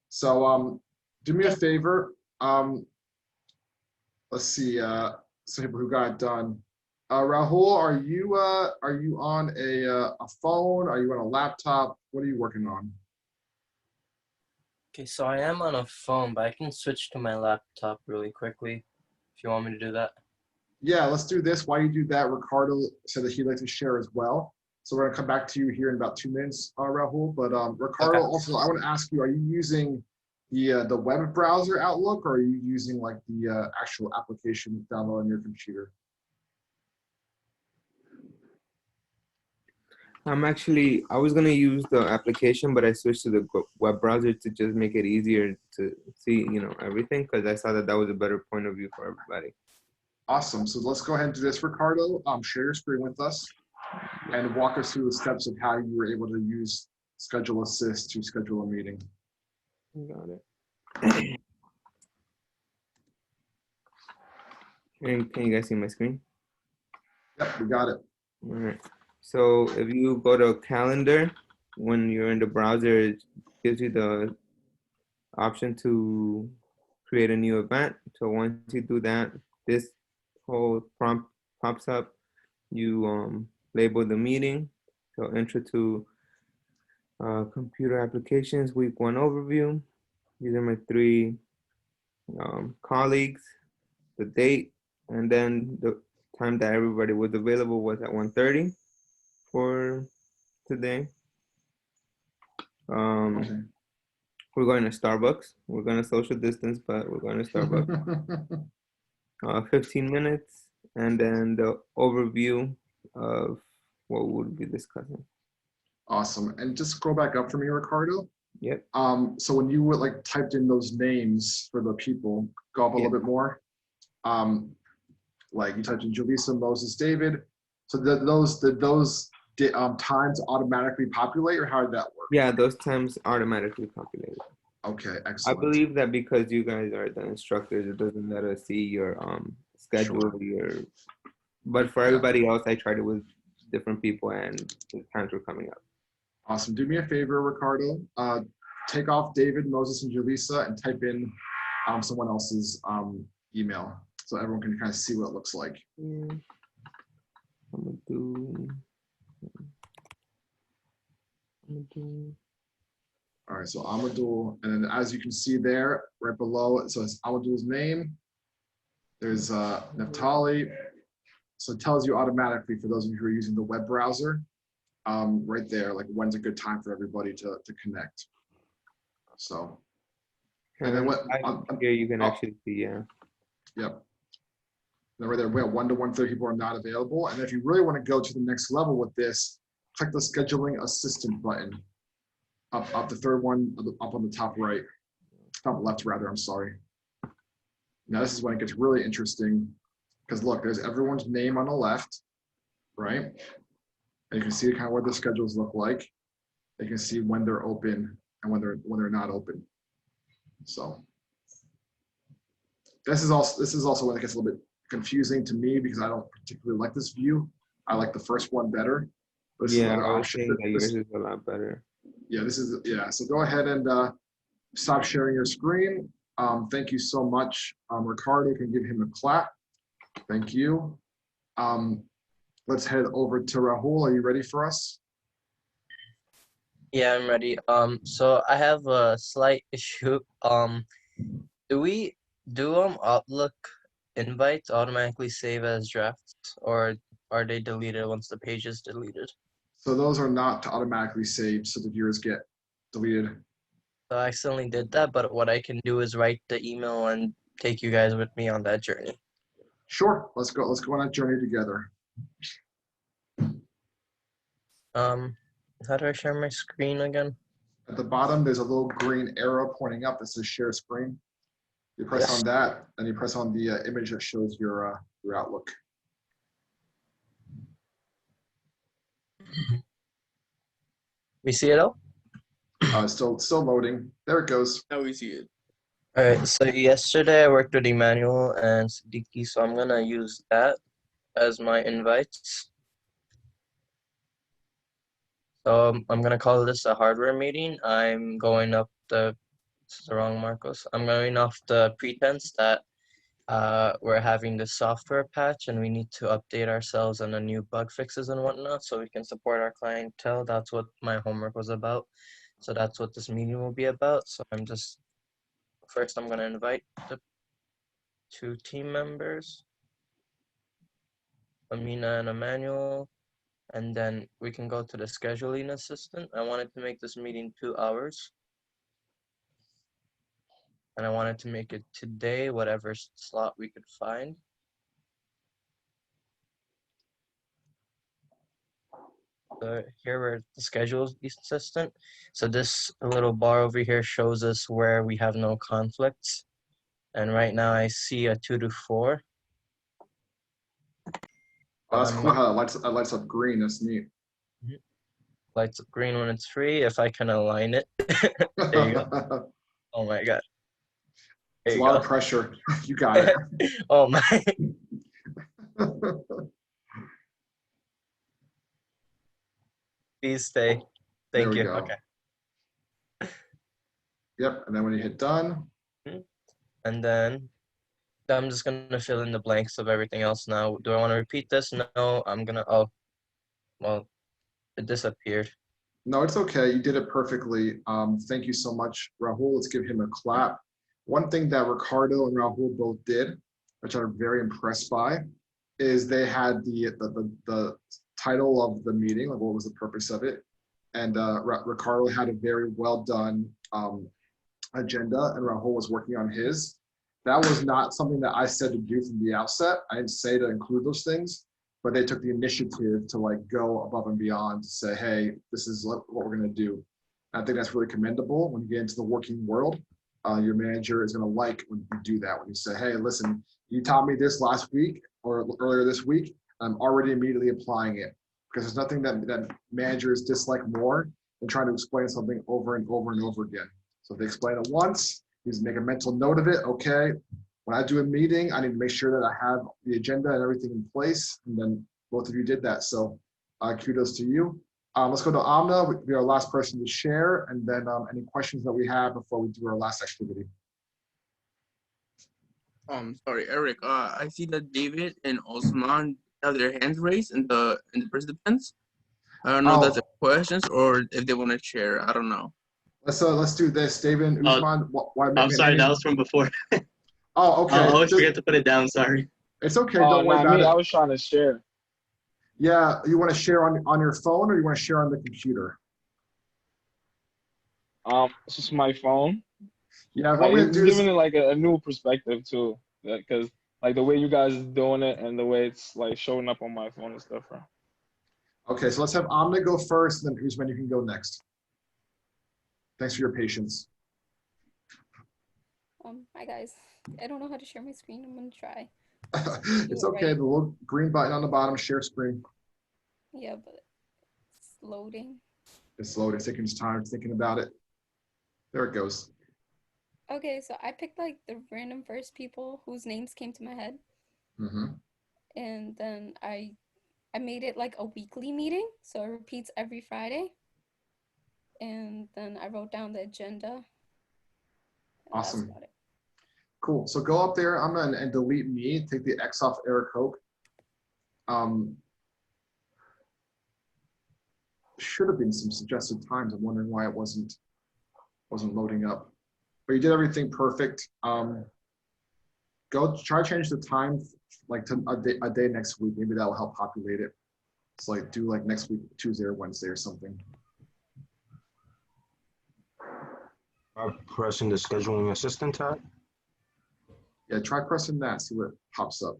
[SPEAKER 1] So do me a favor. Let's see, some people who got it done. Rahul, are you on a phone? Are you on a laptop? What are you working on?
[SPEAKER 19] Okay, so I am on a phone, but I can switch to my laptop really quickly if you want me to do that.
[SPEAKER 1] Yeah, let's do this. While you do that, Ricardo said that he'd like to share as well. So we're gonna come back to you here in about 2 minutes, Rahul. But Ricardo, also, I want to ask you, are you using the web browser Outlook, or are you using like the actual application download on your computer?
[SPEAKER 20] I was gonna use the application, but I switched to the web browser to just make it easier to see, everything, because I saw that was a better point of view for everybody.
[SPEAKER 1] Awesome. So let's go ahead and do this, Ricardo. Share your screen with us and walk us through the steps of how you were able to use Schedule Assist to schedule a meeting.
[SPEAKER 20] Got it. And can you guys see my screen?
[SPEAKER 1] Yep, we got it.
[SPEAKER 20] All right. So if you go to calendar, when you're in the browser, it gives you the option to create a new event. So once you do that, this whole prompt pops up. You label the meeting. So intro to computer applications, week 1 overview. These are my 3 colleagues, the date, and then the time that everybody was available was at 1:30 for today.
[SPEAKER 1] Okay.
[SPEAKER 20] We're going to Starbucks. We're going to social distance, but we're going to Starbucks. 15 minutes, and then the overview of what we'll be discussing.
[SPEAKER 1] Awesome. And just scroll back up for me, Ricardo.
[SPEAKER 20] Yep.
[SPEAKER 1] So when you would like typed in those names for the people, go up a little bit more. Like you typed in Julissa, Moses, David. So did those times automatically populate, or how did that work?
[SPEAKER 20] Yeah, those times automatically populated.
[SPEAKER 1] Okay, excellent.
[SPEAKER 20] I believe that because you guys are the instructors, it doesn't let us see your schedule, but for everybody else, I tried it with different people and the times were coming up.
[SPEAKER 1] Awesome. Do me a favor, Ricardo. Take off David, Moses, and Julissa and type in someone else's email so everyone can kind of see what it looks like.
[SPEAKER 20] I'm gonna do.
[SPEAKER 1] All right, so Amadul, and then as you can see there, right below it says Amadul's name. There's Naftali. So it tells you automatically, for those of you who are using the web browser, right there, like when's a good time for everybody to connect. So, and then what?
[SPEAKER 20] Yeah, you can actually see, yeah.
[SPEAKER 1] Yep. Then right there, we have 1 to 1:30 people are not available. And if you really want to go to the next level with this, click the scheduling assistant button. Up the third one, up on the top right, top left rather, I'm sorry. Now this is when it gets really interesting, because look, there's everyone's name on the left, right? And you can see kind of what the schedules look like. You can see when they're open and when they're not open. So this is also when it gets a little bit confusing to me, because I don't particularly like this view. I like the first one better.
[SPEAKER 20] Yeah, I was saying that yours is a lot better.
[SPEAKER 1] Yeah, so go ahead and stop sharing your screen. Thank you so much. Ricardo, can give him a clap. Thank you. Let's head over to Rahul. Are you ready for us?
[SPEAKER 19] Yeah, I'm ready. So I have a slight issue. Do Outlook invites automatically save as drafts, or are they deleted once the page is deleted?
[SPEAKER 1] So those are not automatically saved, so the viewers get deleted.
[SPEAKER 19] So I accidentally did that, but what I can do is write the email and take you guys with me on that journey.
[SPEAKER 1] Sure, let's go on that journey together.
[SPEAKER 19] How do I share my screen again?
[SPEAKER 1] At the bottom, there's a little green arrow pointing up that says share screen. You press on that, and you press on the image that shows your Outlook.
[SPEAKER 19] We see it all?
[SPEAKER 1] Still loading. There it goes.
[SPEAKER 2] Now we see it.
[SPEAKER 19] All right, so yesterday I worked with Emmanuel and Siddiqui, so I'm gonna use that as my invites. So I'm gonna call this a hardware meeting. I'm going up this is the wrong Marcos. I'm going off the pretense that we're having the software patch and we need to update ourselves on the new bug fixes and whatnot so we can support our clientele. That's what my homework was about. So that's what this meeting will be about. So first I'm gonna invite the 2 team members, Amina and Emmanuel, and then we can go to the scheduling assistant. I wanted to make this meeting 2 hours. And I wanted to make it today, whatever slot we could find. So here we're the schedule assistant. So this little bar over here shows us where we have no conflicts. And right now I see a 2 to 4.
[SPEAKER 1] Oh, that's cool how it lights up green. That's neat.
[SPEAKER 19] Lights up green when it's free. If I can align it. There you go. Oh my God.
[SPEAKER 1] It's a lot of pressure. You got it.
[SPEAKER 19] Oh my. Please stay. Thank you.
[SPEAKER 1] Go.
[SPEAKER 19] Okay.
[SPEAKER 1] Yep. And then when you hit done.
[SPEAKER 19] And then I'm just gonna fill in the blanks of everything else now. Do I want to repeat this? No, I'm gonna, oh, well, it disappeared.
[SPEAKER 1] No, it's okay. You did it perfectly. Thank you so much, Rahul. Let's give him a clap. One thing that Ricardo and Rahul both did, which I'm very impressed by, is they had the title of the meeting, like what was the purpose of it. And Ricardo had a very well done agenda, and Rahul was working on his. That was not something that I said to do from the outset. I didn't say to include those things, but they took the initiative to like go above and beyond to say, hey, this is what we're gonna do. And I think that's really commendable when you get into the working world. Your manager is gonna like when you do that, when you say, hey, listen, you taught me this last week or earlier this week, I'm already immediately applying it. Because there's nothing that managers dislike more than trying to explain something over and over and over again. So if they explain it once, you just make a mental note of it. Okay, when I do a meeting, I need to make sure that I have the agenda and everything in place. And then both of you did that. So kudos to you. Let's go to Amna. We'll be our last person to share. And then any questions that we have before we do our last activity.
[SPEAKER 2] Sorry, Eric. I see that David and Osman have their hands raised in the participants. I don't know if that's questions or if they want to share. I don't know.
[SPEAKER 1] Let's do this, David and Usman.
[SPEAKER 13] I'm sorry, that was from before.
[SPEAKER 1] Oh, okay.
[SPEAKER 13] I always forget to put it down. Sorry.
[SPEAKER 1] It's okay. Don't worry about it.
[SPEAKER 16] I was trying to share.
[SPEAKER 1] Yeah, you want to share on your phone or you want to share on the computer?
[SPEAKER 16] It's just my phone.
[SPEAKER 1] Yeah,
[SPEAKER 16] like, it's giving it like a new perspective too, because like the way you guys is doing it and the way it's like showing up on my phone is different.
[SPEAKER 1] Okay, so let's have Amna go first, and then Usman, you can go next. Thanks for your patience.
[SPEAKER 21] Hi guys. I don't know how to share my screen. I'm gonna try.
[SPEAKER 1] It's okay. The little green button on the bottom, share screen.
[SPEAKER 21] Yeah, but it's loading.
[SPEAKER 1] It's loading. It's taking its time thinking about it. There it goes.
[SPEAKER 21] Okay, so I picked like the random first people whose names came to my head.
[SPEAKER 1] Mm-hmm.
[SPEAKER 21] And then I made it like a weekly meeting, so it repeats every Friday. And then I wrote down the agenda.
[SPEAKER 1] Awesome. Cool. So go up there, I'm gonna and delete me, take the X off Eric Hope. Should have been some suggested times. I'm wondering why it wasn't loading up. But you did everything perfect. Go try to change the time like to a day next week. Maybe that will help populate it. It's like do like next week, Tuesday or Wednesday or something.
[SPEAKER 6] Pressing the scheduling assistant tab.
[SPEAKER 1] Yeah, try pressing that. See what pops up.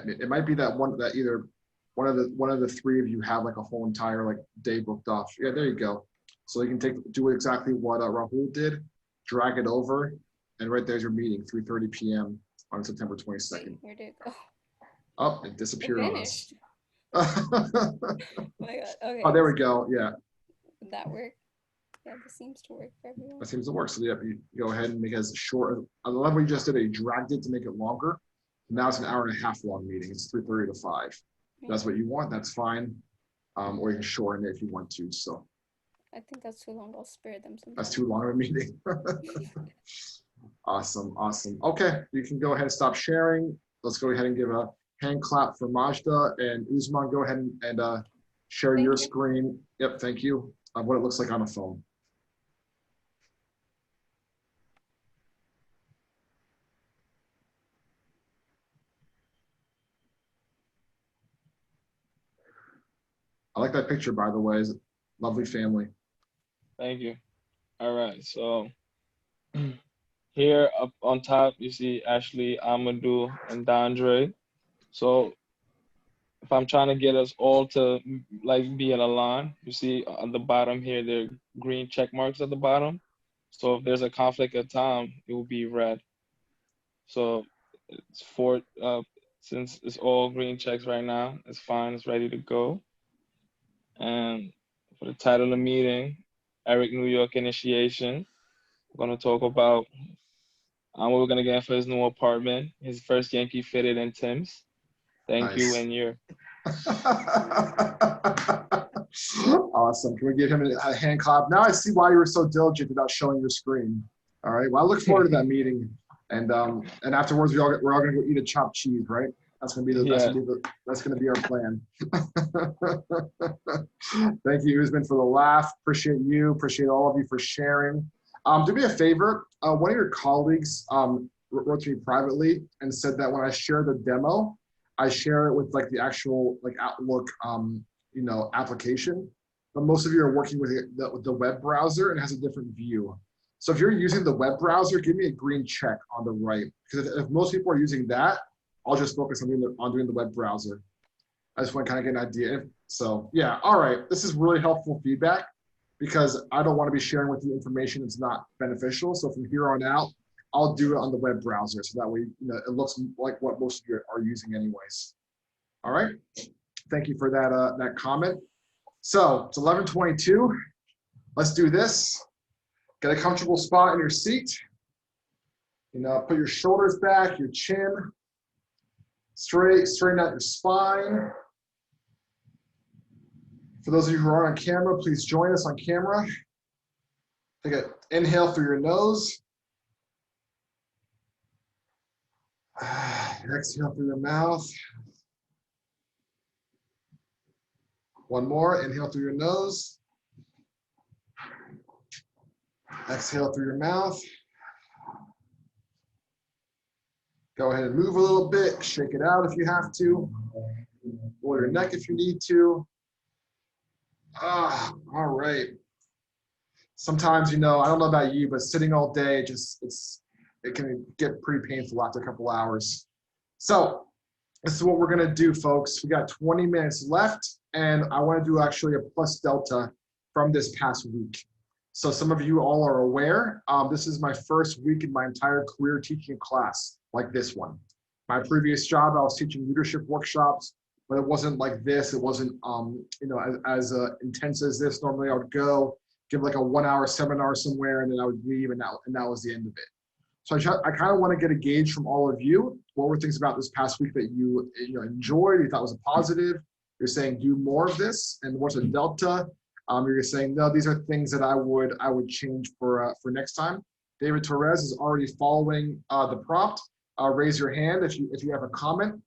[SPEAKER 1] It might be that one that either one of the three of you have like a whole entire like day booked off. Yeah, there you go. So you can do exactly what Rahul did. Drag it over, and right there's your meeting, 3:30 p.m. on September 22nd.
[SPEAKER 21] Where did it go?
[SPEAKER 1] Oh, it disappeared
[SPEAKER 21] It
[SPEAKER 1] on us.
[SPEAKER 21] Oh my god. Okay.
[SPEAKER 1] Oh, there we go. Yeah,
[SPEAKER 21] Would that work? Yeah, this seems to work for everyone.
[SPEAKER 1] that seems to work. So yeah, you go ahead and make it as short. I love what you just did. You dragged it to make it longer. Now it's an hour and a half long meeting. It's 3:30 to 5. If that's what you want, that's fine. Or you can shorten it if you want to. So
[SPEAKER 21] I think that's too long. I'll spare them some.
[SPEAKER 1] that's too long of a meeting. Awesome, awesome. Okay, you can go ahead and stop sharing. Let's go ahead and give a hand clap for Majda and Usman. Go ahead and share your screen. Yep, thank you. Of what it looks like on a phone. I like that picture, by the way. It's a lovely family.
[SPEAKER 16] Thank you. All right, so here up on top, you see Ashley, Amadou, and Dandre. So if I'm trying to get us all to like be in a line, you see on the bottom here, there are green check marks at the bottom. So if there's a conflict of time, it will be red. So it's since it's all green checks right now, it's fine, it's ready to go. And for the title of the meeting, Eric New York initiation. We're gonna talk about what we're gonna get for his new apartment, his first Yankee fitted in Tim's. Thank you, and your
[SPEAKER 1] Awesome. Can we give him a hand clap? Now I see why you were so diligent about showing your screen. All right. Well, I look forward to that meeting, and afterwards we're all gonna go eat a chopped cheese, right? That's gonna be that's gonna be our plan. Thank you, Usman, for the laugh. Appreciate you. Appreciate all of you for sharing. Do me a favor. One of your colleagues wrote to me privately and said that when I share the demo, I share it with like the actual like Outlook application. But most of you are working with the web browser and it has a different view. So if you're using the web browser, give me a green check on the right. Because if most people are using that, I'll just focus on doing the web browser. I just want to kind of get an idea. So yeah, all right. This is really helpful feedback because I don't want to be sharing with you information that's not beneficial. So from here on out, I'll do it on the web browser. So that way, it looks like what most of you are using anyways. All right. Thank you for that comment. So it's 11:22. Let's do this. Get a comfortable spot in your seat. Put your shoulders back, your chin straighten out your spine. For those of you who are on camera, please join us on camera. Take an inhale through your nose. Exhale through your mouth. One more, inhale through your nose. Exhale through your mouth. Go ahead and move a little bit, shake it out if you have to. Roll your neck if you need to. All right. Sometimes, I don't know about you, but sitting all day, it can get pretty painful after a couple hours. So this is what we're gonna do, folks. We got 20 minutes left, and I wanna do actually a plus delta from this past week. So some of you all are aware, this is my first week in my entire career teaching class like this one. My previous job, I was teaching leadership workshops, but it wasn't like this. It wasn't, as intense as this. Normally I would go, give like a 1-hour seminar somewhere, and then I would leave, and that was the end of it. So I kind of want to get a gauge from all of you. What were things about this past week that you enjoyed, you thought was a positive? You're saying do more of this, and what's a delta? You're saying no, these are things that I would change for next time. David Torres is already following the prompt. Raise your hand if you have a comment.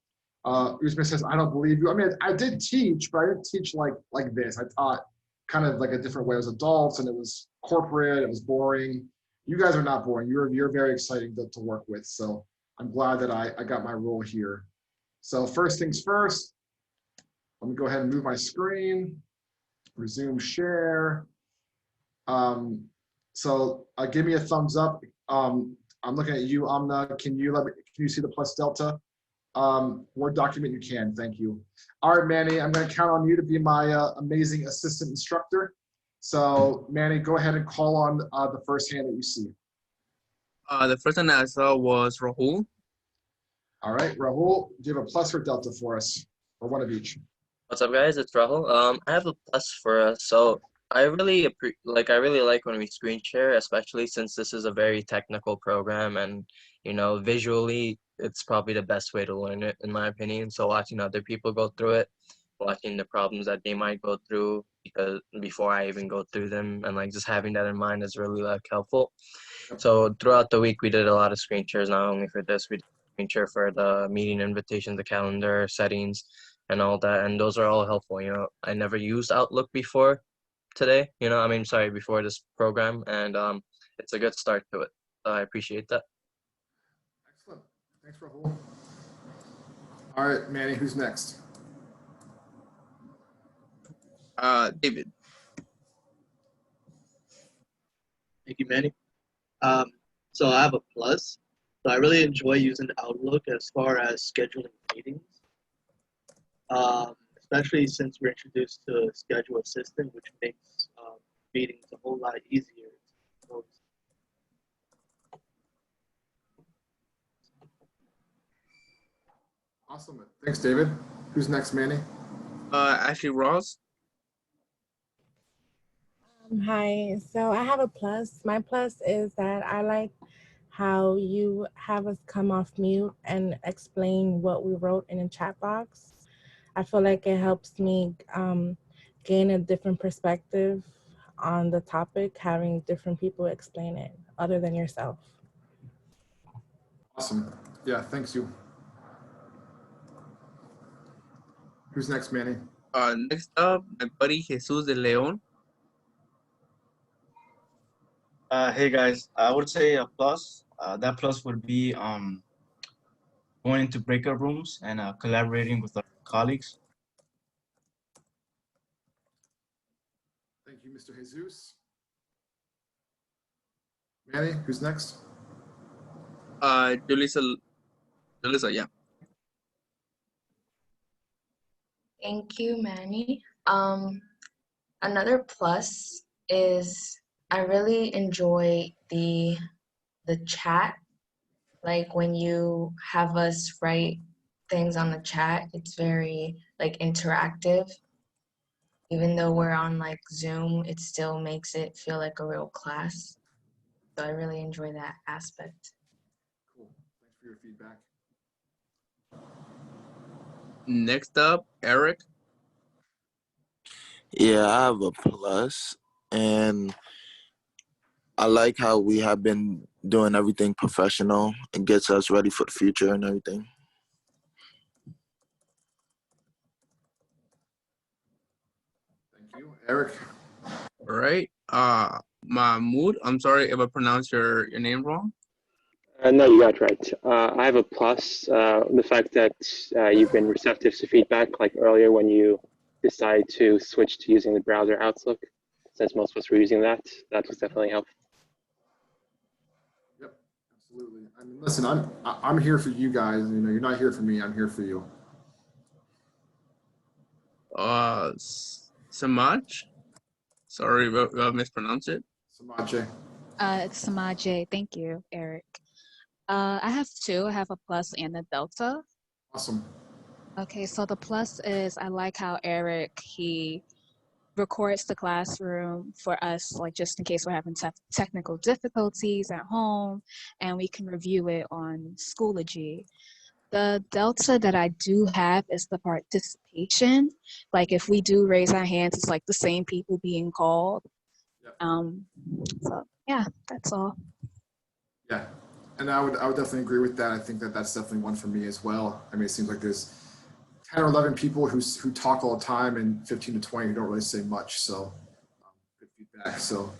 [SPEAKER 1] Usman says, I don't believe you. I mean, I did teach, but I didn't teach like this. I taught kind of like a different way. It was adults and it was corporate. It was boring. You guys are not boring. You're very exciting to work with. So I'm glad that I got my role here. So first things first, let me go ahead and move my screen, resume share. So give me a thumbs up. I'm looking at you, Amna. Can you see the plus delta? Word document, you can, thank you. All right, Manny, I'm gonna count on you to be my amazing assistant instructor. So Manny, go ahead and call on the first hand that you see.
[SPEAKER 2] The first one I saw was Rahul.
[SPEAKER 1] All right, Rahul, do you have a plus or delta for us, or one of each?
[SPEAKER 19] What's up, guys? It's Rahul. I have a plus for us. So I really like when we screen share, especially since this is a very technical program, and visually it's probably the best way to learn it, in my opinion. So watching other people go through it, watching the problems that they might go through before I even go through them, and just having that in mind is really helpful. So throughout the week we did a lot of screen shares, not only for this, we did screen share for the meeting invitation, the calendar settings, and all that, and those are all helpful. I never used Outlook before today, before this program, and it's a good start to it. I appreciate that.
[SPEAKER 1] Excellent. Thanks, Rahul. All right, Manny, who's next?
[SPEAKER 2] David.
[SPEAKER 13] Thank you, Manny. So I have a plus. So I really enjoy using Outlook as far as scheduling meetings, especially since we're introduced to Schedule Assistant, which makes meetings a whole lot easier.
[SPEAKER 1] Awesome. Thanks, David. Who's next, Manny?
[SPEAKER 2] Ashley Ross.
[SPEAKER 12] Hi. So I have a plus. My plus is that I like how you have us come off mute and explain what we wrote in a chat box. I feel like it helps me gain a different perspective on the topic, having different people explain it other than yourself.
[SPEAKER 1] Awesome. Yeah, thanks you. Who's next, Manny?
[SPEAKER 2] Next up, my buddy Jesus de Leon.
[SPEAKER 4] Hey guys, I would say a plus. That plus would be going into breakout rooms and collaborating with our colleagues.
[SPEAKER 1] Thank you, Mr. Jesus. Manny, who's next?
[SPEAKER 2] Julissa, yeah.
[SPEAKER 11] Thank you, Manny. Another plus is I really enjoy the chat. Like when you have us write things on the chat, it's very interactive. Even though we're on Zoom, it still makes it feel like a real class. So I really enjoy that aspect.
[SPEAKER 1] Cool. Thanks for your feedback.
[SPEAKER 2] Next up, Eric.
[SPEAKER 17] Yeah, I have a plus, and I like how we have been doing everything professional and gets us ready for the future and everything.
[SPEAKER 1] Thank you, Eric.
[SPEAKER 2] All right. Mahmoud, I'm sorry if I pronounced your name wrong.
[SPEAKER 5] No, you got it right. I have a plus. The fact that you've been receptive to feedback, like earlier when you decided to switch to using the browser Outlook, since most of us were using that was definitely helpful.
[SPEAKER 1] Yep, absolutely. I mean, listen, I'm here for you guys. You're not here for me. I'm here for you.
[SPEAKER 2] Samaj. Sorry if I mispronounced it.
[SPEAKER 1] Samaje.
[SPEAKER 22] It's Samaje. Thank you, Eric. I have two. I have a plus and a delta.
[SPEAKER 1] Awesome.
[SPEAKER 22] Okay, so the plus is I like how Eric, he records the classroom for us, just in case we're having technical difficulties at home, and we can review it on Schoology. The delta that I do have is the participation. If we do raise our hands, it's the same people being called.
[SPEAKER 1] Yep.
[SPEAKER 22] So yeah, that's all.
[SPEAKER 1] Yeah, and I would definitely agree with that. I think that that's definitely one for me as well. I mean, it seems like there's 10 or 11 people who talk all the time and 15 to 20 who don't really say much. So good feedback. So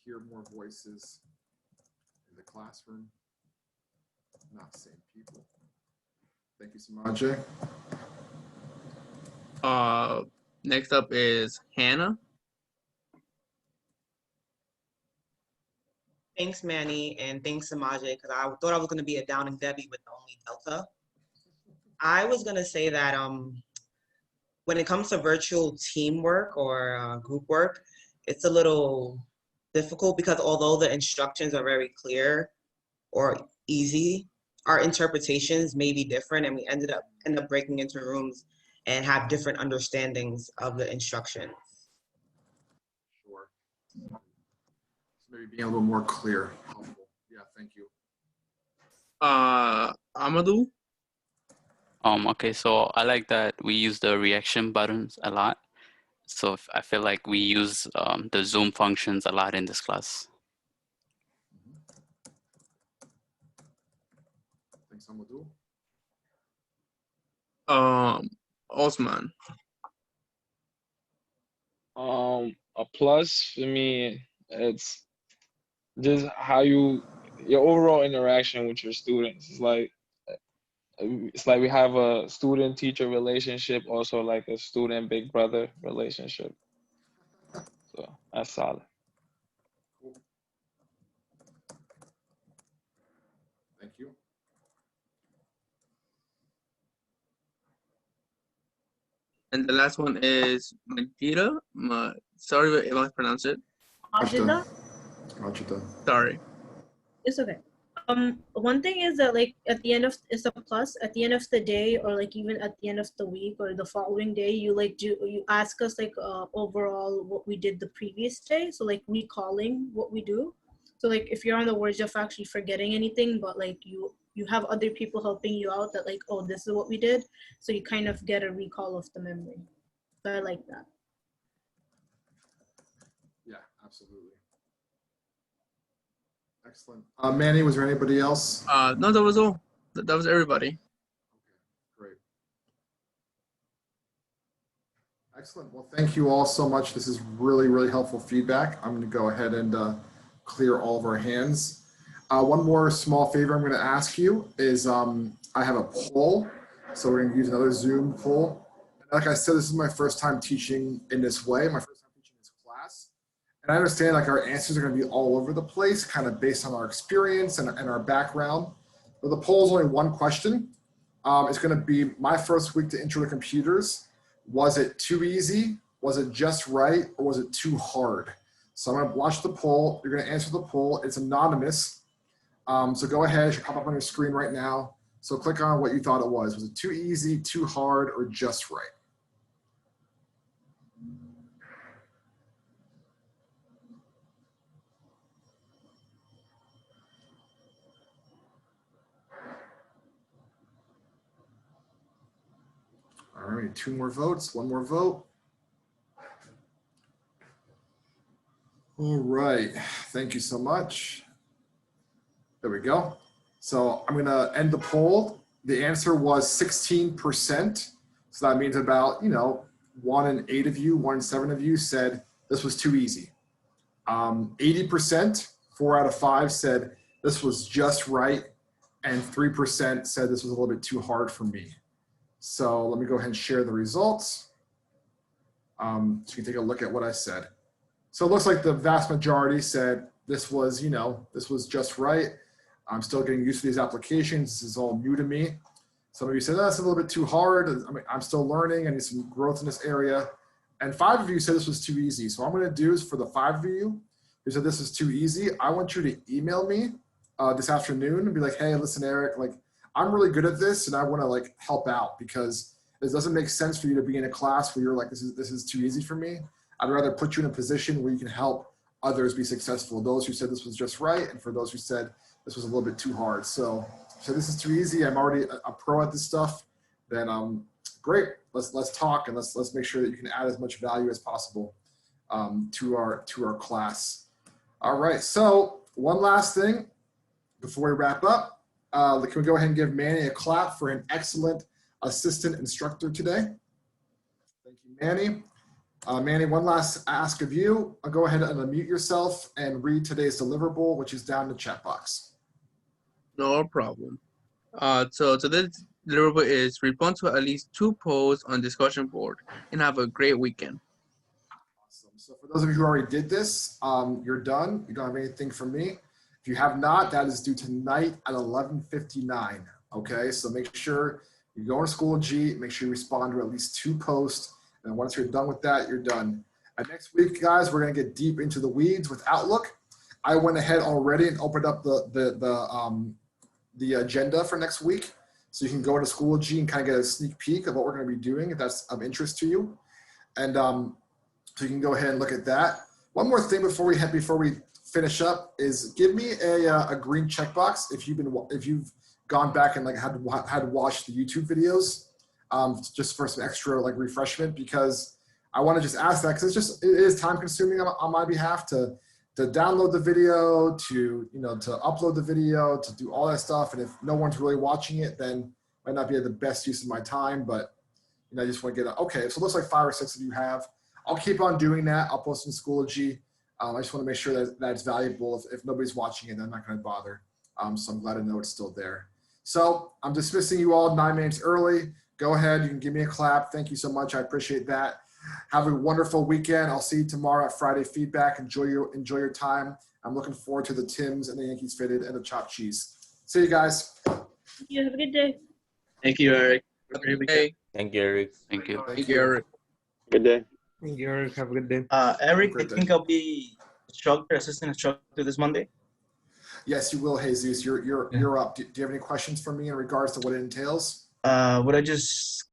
[SPEAKER 1] hear more voices in the classroom, not same people. Thank you, Samaje.
[SPEAKER 2] Next up is Hannah.
[SPEAKER 3] Thanks, Manny, and thanks, Samaje, because I thought I was going to be a Downing Debbie with the only Delta. I was going to say that when it comes to virtual teamwork or group work, it's a little difficult because although the instructions are very clear or easy, our interpretations may be different, and we end up breaking into rooms and have different understandings of the instructions.
[SPEAKER 1] Sure. So maybe being a little more clear, helpful. Yeah, thank you.
[SPEAKER 2] Amadou.
[SPEAKER 14] Okay, so I like that we use the reaction buttons a lot. So I feel like we use the Zoom functions a lot in this class.
[SPEAKER 1] Thanks, Amadou.
[SPEAKER 2] Osman.
[SPEAKER 16] A plus for me, it's just how your overall interaction with your students. It's like we have a student-teacher relationship, also like a student-big brother relationship. So that's solid.
[SPEAKER 1] Thank you.
[SPEAKER 2] And the last one is Majida. Sorry if I pronounced it.
[SPEAKER 10] Ajita?
[SPEAKER 1] Ajita.
[SPEAKER 2] Sorry.
[SPEAKER 10] It's okay. One thing is that like at the end of it's a plus at the end of the day, or like even at the end of the week or the following day, you ask us like overall what we did the previous day. So like recalling what we do. So like if you're on the verge of actually forgetting anything, but like you have other people helping you out that like, oh, this is what we did. So you kind of get a recall of the memory. So I like that.
[SPEAKER 1] Yeah, absolutely. Excellent. Manny, was there anybody else?
[SPEAKER 2] No, that was all. That was everybody.
[SPEAKER 1] Great. Excellent. Well, thank you all so much. This is really, really helpful feedback. I'm going to go ahead and clear all of our hands. One more small favor I'm going to ask you is I have a poll. So we're going to use another Zoom poll. Like I said, this is my first time teaching in this way, my first time teaching this class. And I understand like our answers are going to be all over the place, kind of based on our experience and our background. But the poll is only one question. It's going to be my first week to Intro to Computers. Was it too easy? Was it just right? Or was it too hard? So I'm going to watch the poll. You're going to answer the poll. It's anonymous. So go ahead. It should pop up on your screen right now. So click on what you thought it was. Was it too easy, too hard, or just right? All right, 2 more votes, 1 more vote. All right, thank you so much. There we go. So I'm gonna end the poll. The answer was 16%. So that means about, 1 in 8 of you, 1 in 7 of you said this was too easy. 80%, 4 out of 5 said this was just right. And 3% said this was a little bit too hard for me. So let me go ahead and share the results. So you can take a look at what I said. So it looks like the vast majority said this was, this was just right. I'm still getting used to these applications. This is all new to me. Some of you said, that's a little bit too hard. I mean, I'm still learning. I need some growth in this area. And 5 of you said this was too easy. So what I'm going to do is for the 5 of you who said this is too easy, I want you to email me this afternoon and be like, hey, listen, Eric, like, I'm really good at this and I want to like help out because it doesn't make sense for you to be in a class where you're like, this is too easy for me. I'd rather put you in a position where you can help others be successful. Those who said this was just right, and for those who said this was a little bit too hard. So this is too easy. I'm already a pro at this stuff. Then great. Let's talk and let's make sure that you can add as much value as possible to our class. All right. So one last thing. before we wrap up, can we go ahead and give Manny a clap for an excellent assistant instructor today? Thank you, Manny. Manny, one last ask of you. I'll go ahead and unmute yourself and read today's deliverable, which is down in the chat box.
[SPEAKER 2] No problem. So today's deliverable is respond to at least 2 polls on discussion board and have a great weekend.
[SPEAKER 1] Awesome. So for those of you who already did this, you're done. You don't have anything from me. If you have not, that is due tonight at 11:59. Okay, so make sure you go to Schoology, make sure you respond to at least 2 posts, and once you're done with that, you're done. And next week, guys, we're gonna get deep into the weeds with Outlook. I went ahead already and opened up the agenda for next week, so you can go to Schoology and kind of get a sneak peek of what we're gonna be doing if that's of interest to you. And so you can go ahead and look at that. One more thing before we finish up is give me a green checkbox if you've gone back and like had watched the YouTube videos, just for some extra like refreshment, because I want to just ask that because it is time consuming on my behalf to download the video, to upload the video, to do all that stuff. And if no one's really watching it, then it might not be the best use of my time. But I just want to get okay. So it looks like 5 or 6 of you have. I'll keep on doing that. I'll post in Schoology. I just want to make sure that it's valuable. If nobody's watching it, then I'm not going to bother. So I'm glad to know it's still there. So I'm dismissing you all 9 minutes early. Go ahead. You can give me a clap. Thank you so much. I appreciate that. Have a wonderful weekend. I'll see you tomorrow at Friday Feedback. Enjoy your time. I'm looking forward to the Tims and the Yankees Fitted and the chopped cheese. See you guys.
[SPEAKER 10] Thank you. Have a good day.
[SPEAKER 13] Thank you, Eric. Have a great weekend.
[SPEAKER 14] Thank you, Eric. Thank you.
[SPEAKER 2] Thank you, Eric.
[SPEAKER 5] Good day.
[SPEAKER 20] Thank you, Eric. Have a good day.
[SPEAKER 4] Eric, I think I'll be assistant instructor this Monday.
[SPEAKER 1] Yes, you will, Jesus. You're up. Do you have any questions for me in regards to what it entails?
[SPEAKER 4] Would I just